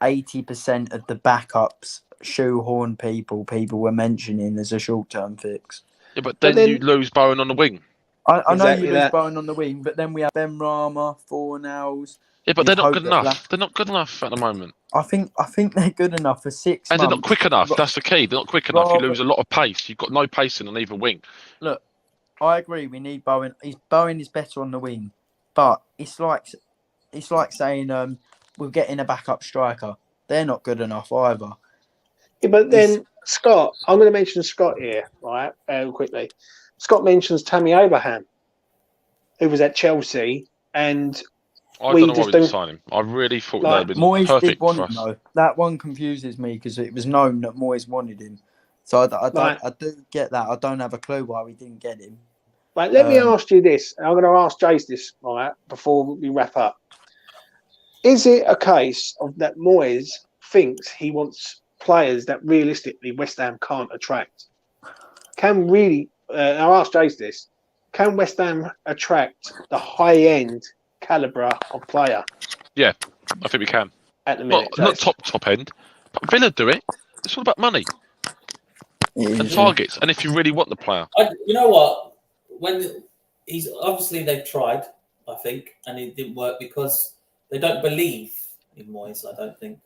80% of the backups shoehorn people were mentioning as a short-term fix. Yeah, but then you lose Bowen on the wing. I know you lose Bowen on the wing, but then we have Benrahma, Forlan. Yeah, but they're not good enough. They're not good enough at the moment. I think they're good enough for 6 months. And they're not quick enough. That's the key. They're not quick enough. You lose a lot of pace. You've got no pace in on either wing. Look, I agree. We need Bowen. Bowen is better on the wing, but it's like saying we're getting a backup striker. They're not good enough either. Yeah, but then Scott, I'm going to mention Scott here, right, quickly. Scott mentions Tammy Abraham, who was at Chelsea, and I don't know why we didn't sign him. I really thought that would have been Moyes perfect did want for him, us. though. That one confuses me because it was known that Moyes wanted him. So I do get that. I don't have a clue why we didn't get him. Right, let me ask you this. I'm going to ask Jase this, right, before we wrap up. Is it a case of that Moyes thinks he wants players that realistically West Ham can't attract? Can really, I'll ask Jase this, can West Ham attract the high-end calibre of player? Yeah, I think we can. At the minute, not top end, but Villa do it. It's all about money and targets, and if you really want the player. You know what? When he's obviously they've tried, I think, and it didn't work because they don't believe in Moyes. I don't think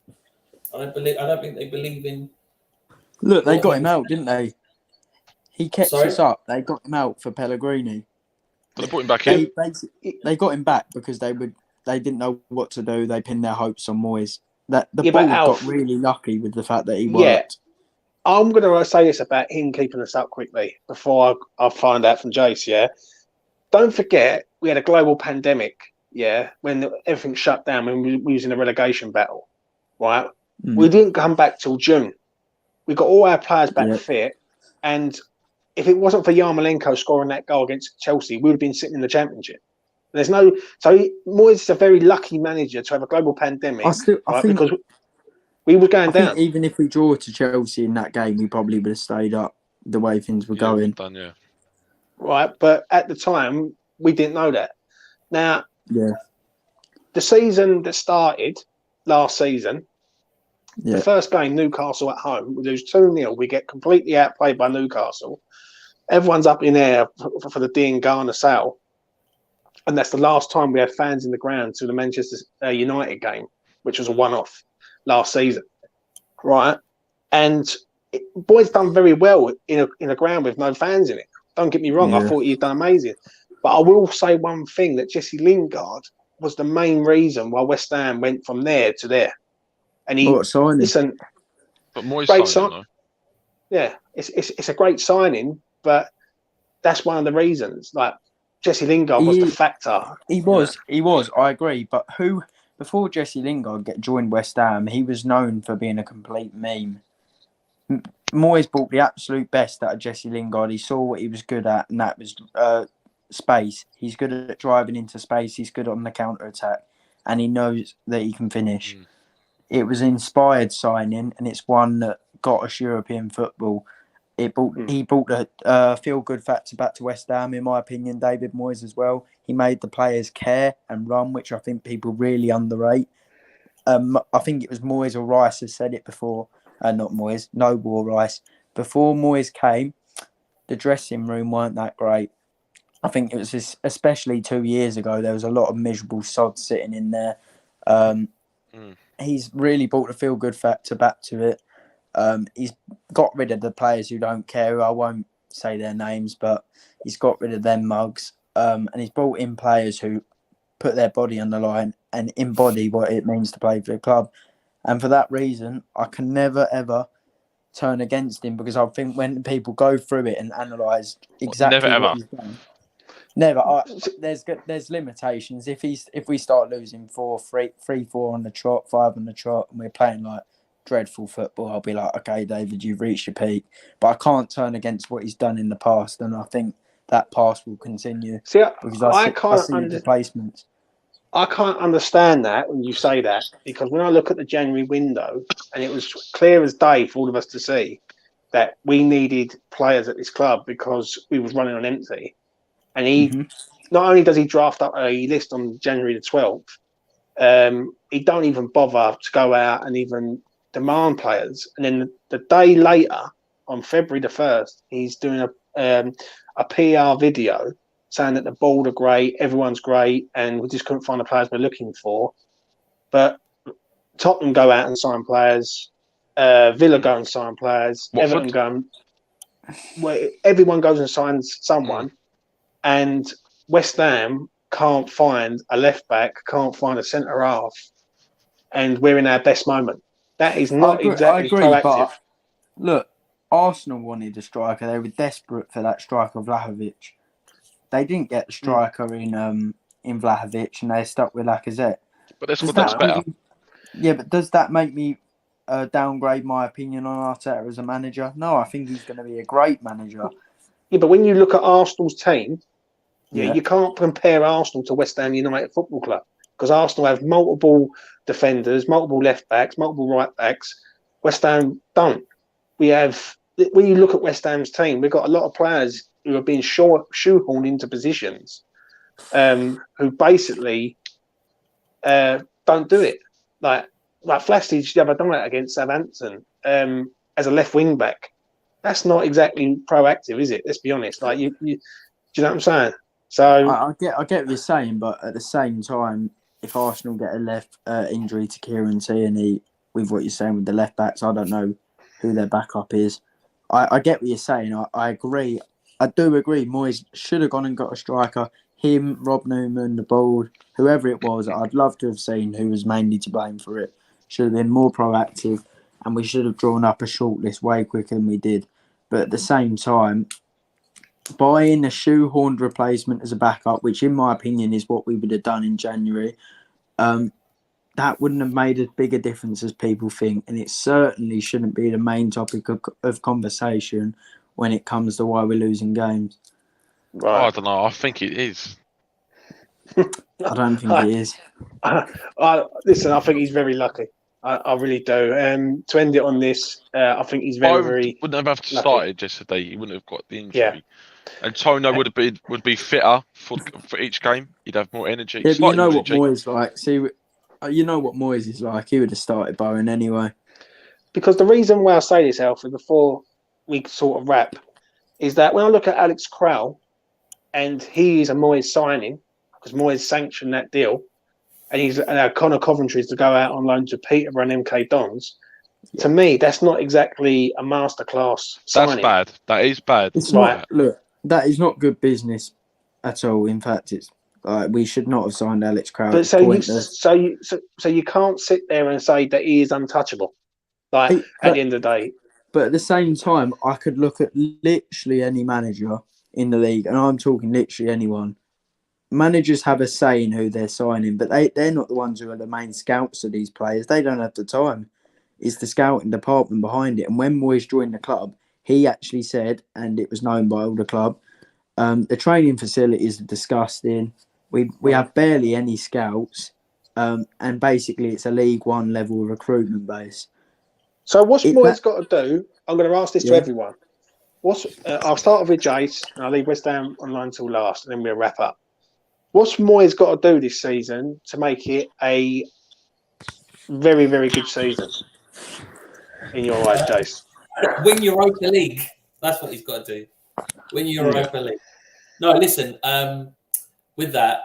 they believe in. Look, they got him out, didn't they? He kept us up. They got him out for Pellegrini. But they brought him back in. They got him back because they didn't know what to do. They pinned their hopes on Moyes. The board got really lucky with the fact that he worked. Yeah. I'm going to say this about him keeping us up quickly before I find out from Jase, yeah? Don't forget, we had a global pandemic, yeah, when everything shut down, when we was in a relegation battle, right? Mm. We didn't come back till June. We got all our players back fit, and if it wasn't for Yarmolenko scoring that goal against Chelsea, we would have been sitting in the Championship. Moyes is a very lucky manager to have a global pandemic, I think, because we were going down. Even if we draw to Chelsea in that game, we probably would have stayed up the way things were going. Right, but at the time, we didn't know that. Now, the season that started last season, the first game, Newcastle at home, we lose 2-0. We get completely outplayed by Newcastle. Everyone's up in air for the Dean Garner sale. And that's the last time we had fans in the ground to the Manchester United game, which was a one-off last season. Right? And Boyd's done very well in a ground with no fans in it. Don't get me wrong. I thought he'd done amazing. But I will say one thing, that Jesse Lingard was the main reason why West Ham went from there to there. And listen, but Moyes signing, yeah, it's a great signing, but that's one of the reasons. Like, Jesse Lingard was the factor. He was. I agree. But before Jesse Lingard joined West Ham, he was known for being a complete meme. Moyes brought the absolute best out of Jesse Lingard. He saw what he was good at, and that was space. He's good at driving into space. He's good on the counter-attack, and he knows that he can finish. It was an inspired signing, and it's one that got us European football. He brought a feel-good factor back to West Ham, in my opinion, David Moyes as well. He made the players care and run, which I think people really underrate. I think it was Moyes or Rice has said it before. Not Moyes, Noble or Rice. Before Moyes came, the dressing room weren't that great. I think it was especially 2 years ago, there was a lot of miserable sods sitting in there. He's really brought the feel-good factor back to it. He's got rid of the players who don't care. I won't say their names, but he's got rid of them mugs. And he's brought in players who put their body on the line and embody what it means to play for the club. And for that reason, I can never, ever turn against him, because I think when people go through it and analyse exactly what he's done, there's limitations. If we start losing 3-4 on the trot, 5 on the trot, and we're playing like dreadful football, I'll be like, okay, David, you've reached your peak. But I can't turn against what he's done in the past, and I think that past will continue. See, because I see the placements. I can't understand that when you say that, because when I look at the January window, and it was clear as day for all of us to see that we needed players at this club because we was running on empty. And he not only does he draft up a list on January the 12th, he don't even bother to go out and even demand players. And then the day later, on February the 1st, he's doing a PR video saying that the board are great, everyone's great, and we just couldn't find the players we're looking for. But Tottenham go out and sign players, Villa go and sign players, Everton go and everyone goes and signs someone, and West Ham can't find a left back, can't find a centre half, and we're in our best moment. That is not exactly proactive. But look, Arsenal wanted a striker. They were desperate for that striker, Vlahovic. They didn't get the striker in Vlahovic, and they stuck with Lacazette. But their squad depth's better. Yeah, but does that make me downgrade my opinion on Arteta as a manager? No, I think he's going to be a great manager. Yeah, but when you look at Arsenal's team, you can't compare Arsenal to West Ham United Football Club because Arsenal have multiple defenders, multiple left backs, multiple right backs. West Ham don't. We have, when you look at West Ham's team, we've got a lot of players who are being shoehorned into positions who basically don't do it. Like Vlasic the other night against Southampton as a left wing back. That's not exactly proactive, is it? Let's be honest. Like you do you know what I'm saying? So I get what you're saying, but at the same time, if Arsenal get a left injury to Kieran Tierney, with what you're saying with the left backs, I don't know who their backup is. I get what you're saying. I agree. I do agree. Moyes should have gone and got a striker. Him, Rob Newman, the Bald, whoever it was. I'd love to have seen who was mainly to blame for it. Should have been more proactive, and we should have drawn up a shortlist way quicker than we did. But at the same time, buying a shoehorned replacement as a backup, which in my opinion is what we would have done in January, that wouldn't have made as big a difference as people think. And it certainly shouldn't be the main topic of conversation when it comes to why we're losing games. right. I don't know. I think it is. I don't think it is. Listen, I think he's very lucky. I really do. To end it on this, I think he's very wouldn't have to started yesterday. He wouldn't have got the injury. Yeah. And Tono would be fitter for each game. He'd have more energy. Yeah, but you know what energy. Moyes like. See, you know what Moyes is like. He would have started Bowen anyway. because the reason why I say this, Alfie, before we sort of wrap, is that when I look at Alex Crowell, and he is a Moyes signing because Moyes sanctioned that deal, and he's Connor Coventry's to go out on loan to Peterborough and MK Dons. To me, that's not exactly a masterclass signing. That's bad. That is bad. It's Right. not. Look, that is not good business at all. In fact, it's we should not have signed Alex Crowell. But so you can't sit there and say that he is untouchable. At the end of the day. But at the same time, I could look at literally any manager in the league, and I'm talking literally anyone. Managers have a say in who they're signing, but they're not the ones who are the main scouts of these players. They don't have the time. It's the scouting department behind it. And when Moyes joined the club, he actually said, and it was known by all the club, the training facilities are disgusting. We have barely any scouts, and basically it's a League One level recruitment base. So what's Moyes got to do? I'm going to ask this to everyone. I'll start with Jase, and I'll leave West Ham online till last, and then we'll wrap up. What's Moyes got to do this season to make it a very, very good season in your eyes, Jase? Win Europa League. That's what he's got to do. Win Europa League. No, listen. With that,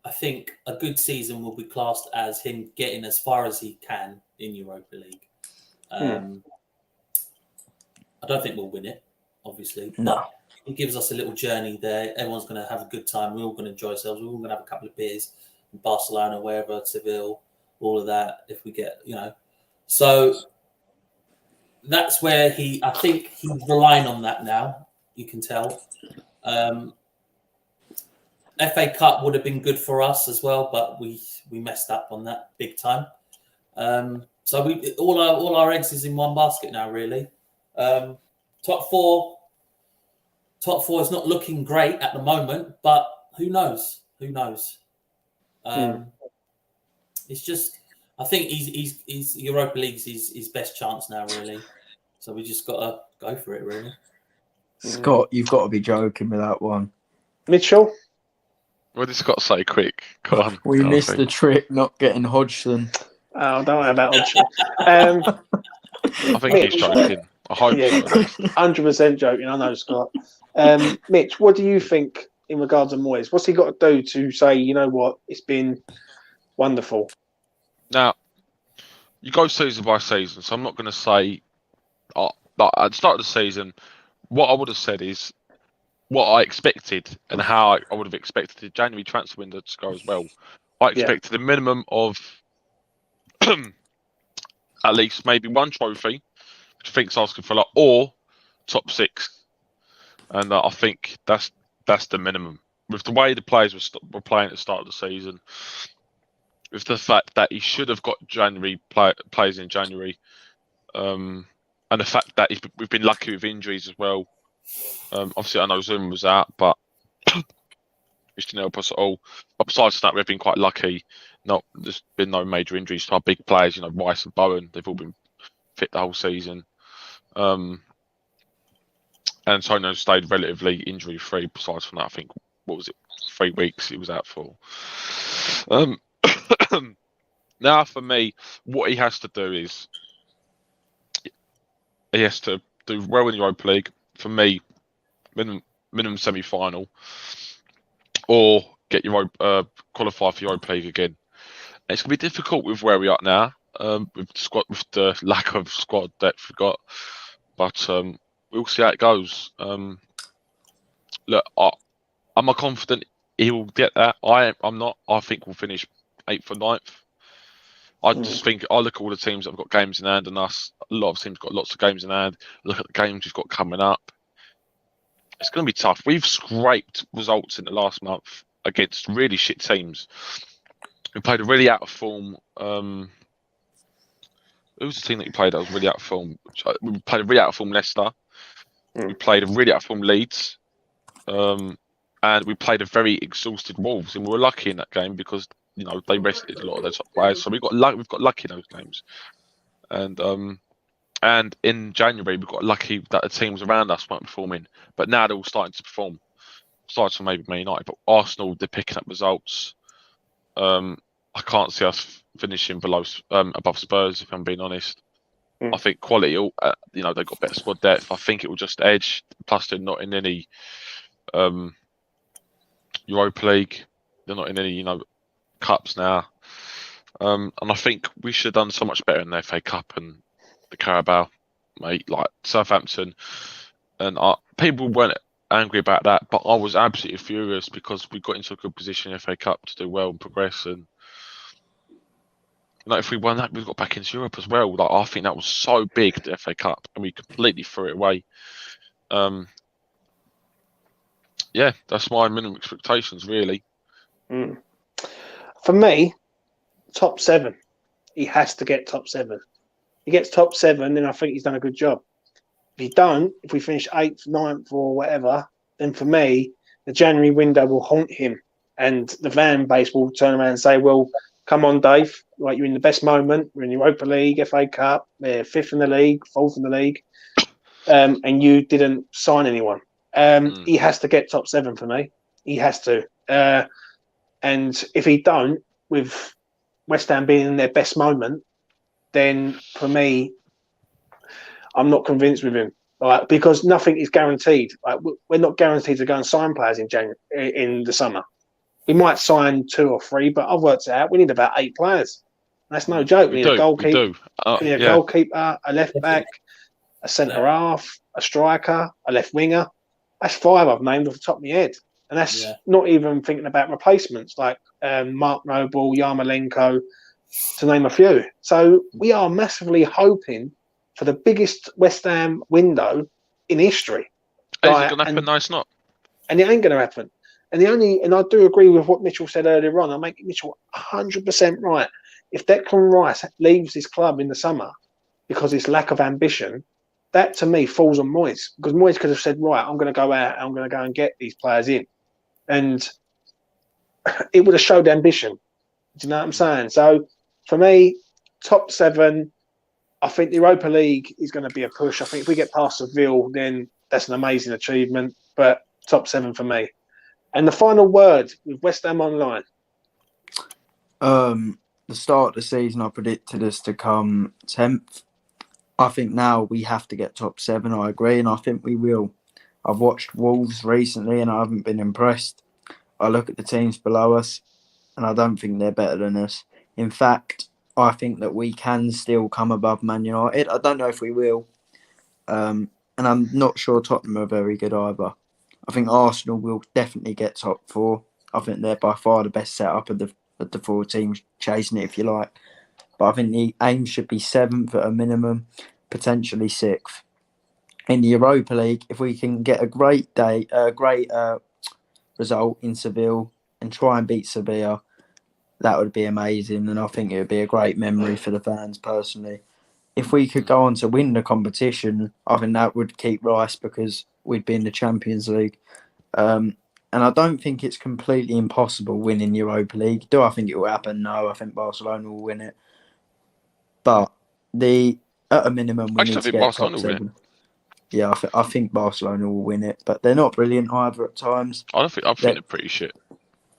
I think a good season will be classed as him getting as far as he can in Europa League. I don't think we'll win it, obviously. No. It gives us a little journey there. Everyone's going to have a good time. We're all going to enjoy ourselves. We're all going to have a couple of beers in Barcelona, wherever, Seville, all of that, if we get, So that's where I think he's relying on that now, you can tell. FA Cup would have been good for us as well, but we messed up on that big time. So all our eggs is in one basket now, really. Top four is not looking great at the moment, but who knows? It's just, I think he's Europa League's his best chance now, really. So we just got to go for it, really. Scott, you've got to be joking with that one. Mitchell? What did Scott say quick? Go on. We missed the trick not getting Hodgson. Oh, don't worry about Hodgson. I think he's joking. I hope so. 100% joking, I know, Scott. Mitch, what do you think in regards to Moyes? What's he got to do to say, you know what, it's been wonderful? Now, you go season by season, so I'm not going to say at the start of the season, what I would have said is what I expected and how I would have expected the January transfer window to go as well. I expected a minimum of at least maybe one trophy, thinks asking for a lot, or top 6. And I think that's the minimum. With the way the players were playing at the start of the season, with the fact that he should have got January plays in January, and the fact that we've been lucky with injuries as well. Obviously, I know Zouma was out, but which didn't help us at all. But besides that, we've been quite lucky. There's been no major injuries to our big players. Rice and Bowen, they've all been fit the whole season. And Antonio stayed relatively injury-free. Besides from that, I think, what was it, 3 weeks he was out for. Now, for me, what he has to do is he has to do well in the Europa League. For me, minimum semi-final, or get qualify for Europa League again. And it's gonna be difficult with where we are now, with the lack of squad depth we've got. But we'll see how it goes. Look, am I confident he will get that? I'm not. I think we'll finish 8th or 9th. I just think I look at all the teams that have got games in hand, and us. A lot of teams got lots of games in hand. Look at the games we've got coming up. It's going to be tough. We've scraped results in the last month against really shit teams. We played a really out of form. Who was the team that we played that was really out of form? We played a really out of form Leicester. We played a really out of form Leeds. And we played a very exhausted Wolves, and we were lucky in that game because they rested a lot of their top players. So we've got lucky in those games. And in January, we got lucky that the teams around us weren't performing. But now they're all starting to perform. Aside from maybe Man United, but Arsenal, they're picking up results. I can't see us finishing above Spurs, if I'm being honest. I think quality, they've got better squad depth. I think it will just edge. Plus, they're not in any Europa League. They're not in any, cups now. And I think we should have done so much better in the FA Cup and the Carabao, mate. Like Southampton, and people weren't angry about that, but I was absolutely furious because we got into a good position in the FA Cup to do well and progress. And if we won that, we got back into Europe as well. Like I think that was so big, the FA Cup, and we completely threw it away. Yeah, that's my minimum expectations, really. For me, top 7. He has to get top 7. He gets top 7, then I think he's done a good job. If he don't, if we finish 8th, 9th, or whatever, then for me, the January window will haunt him, and the fan base will turn around and say, "Well, come on, Dave. Like you're in the best moment. We're in Europa League, FA Cup. We're 5th in the league, 4th in the league, and you didn't sign anyone." He has to get top 7 for me. He has to. And if he don't, with West Ham being in their best moment, then for me, I'm not convinced with him. Like, because nothing is guaranteed. Like, we're not guaranteed to go and sign players in the summer. We might sign 2 or 3, but I've worked it out. We need about 8 players. That's no joke. We need a goalkeeper, goalkeeper, a left back, a centre half, a striker, a left winger. That's 5 I've named off the top of my head. And that's not even thinking about replacements like Mark Noble, Yarmolenko, to name a few. So we are massively hoping for the biggest West Ham window in history. Is it going to happen? No, it's not. And it ain't going to happen. And I do agree with what Mitchell said earlier on. I make Mitchell 100% right. If Declan Rice leaves this club in the summer because his lack of ambition, that to me falls on Moyes. Because Moyes could have said, right, I'm going to go out, I'm going to go and get these players in. And it would have showed ambition. Do you know what I'm saying? So for me, top 7, I think the Europa League is going to be a push. I think if we get past Seville, then that's an amazing achievement. But top 7 for me. And the final word with West Ham Online. The start of the season, I predicted us to come 10th. I think now we have to get top 7. I agree, and I think we will. I've watched Wolves recently, and I haven't been impressed. I look at the teams below us, and I don't think they're better than us. In fact, I think that we can still come above Man United. I don't know if we will. And I'm not sure Tottenham are very good either. I think Arsenal will definitely get top 4. I think they're by far the best setup of the 4 teams chasing it, if you like. But I think the aim should be 7th at a minimum. potentially 6th. In the Europa League, if we can get a great result in Seville and try and beat Sevilla, that would be amazing. And I think it would be a great memory for the fans personally. If we could go on to win the competition, I think that would keep Rice because we'd be in the Champions League. And I don't think it's completely impossible winning Europa League. Do I think it will happen? No, I think Barcelona will win it. But at a minimum, we I need just to think get Barcelona top will win 7. Yeah, I think Barcelona will win it, but they're not brilliant either at times. I think they're pretty shit.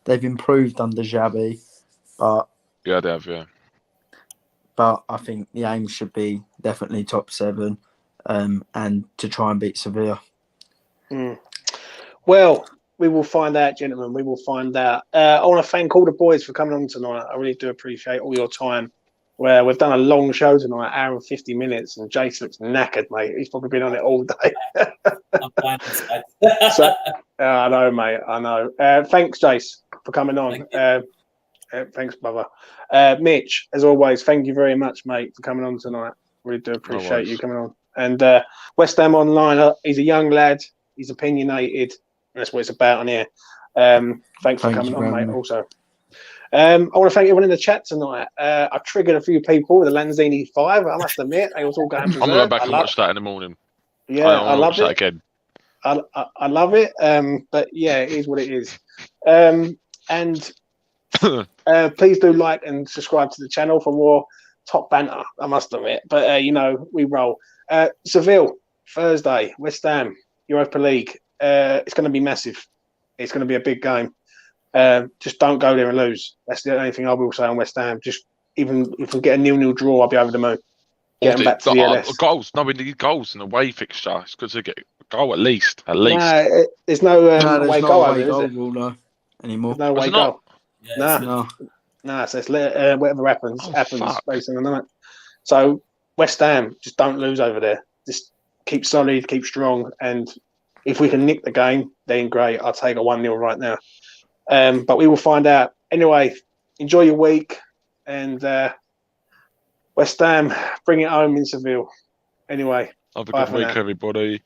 They've improved under Xavi, but Yeah, they have. Yeah. But I think the aim should be definitely top 7, and to try and beat Sevilla. Well, we will find out, gentlemen. We will find out. I want to thank all the boys for coming on tonight. I really do appreciate all your time. Where we've done a long show tonight, hour and 50 minutes, and Jase looks knackered, mate. He's probably been on it all day. I'm fine inside. I know, mate. I know. Thanks, Jase, for coming on. Thanks, brother. Mitch, as always, thank you very much, mate, for coming on tonight. Really do appreciate you coming on. And West Ham Online, he's a young lad. He's opinionated. That's what it's about on here. Thanks for coming on, mate, also. I want to thank everyone in the chat tonight. I triggered a few people with the Lanzini 5. I must admit, they was all going berserk. I'm going to go back and watch that in the morning. Yeah, I love it. That again. I love it. But yeah, it is what it is. And please do like and subscribe to the channel for more top banter, I must admit. But, we roll. Seville, Thursday, West Ham, Europa League. It's going to be massive. It's going to be a big game. Just don't go there and lose. That's the only thing I will say on West Ham. Just even if we get a 0-0 draw, I'll be over the moon. Get them back to the LS. Goals. No, we need goals in the away fixture. It's good to get a goal at least. No, there's no away goal over, is it? No, anymore. There's no away goal. Yeah, No. So it's whatever happens based on the night. So West Ham, just don't lose over there. Just keep solid, keep strong, and if we can nick the game, then great. I'll take a 1-0 right now. But we will find out. Anyway, enjoy your week, and West Ham, bring it home in Seville. Anyway, have a good week, everybody.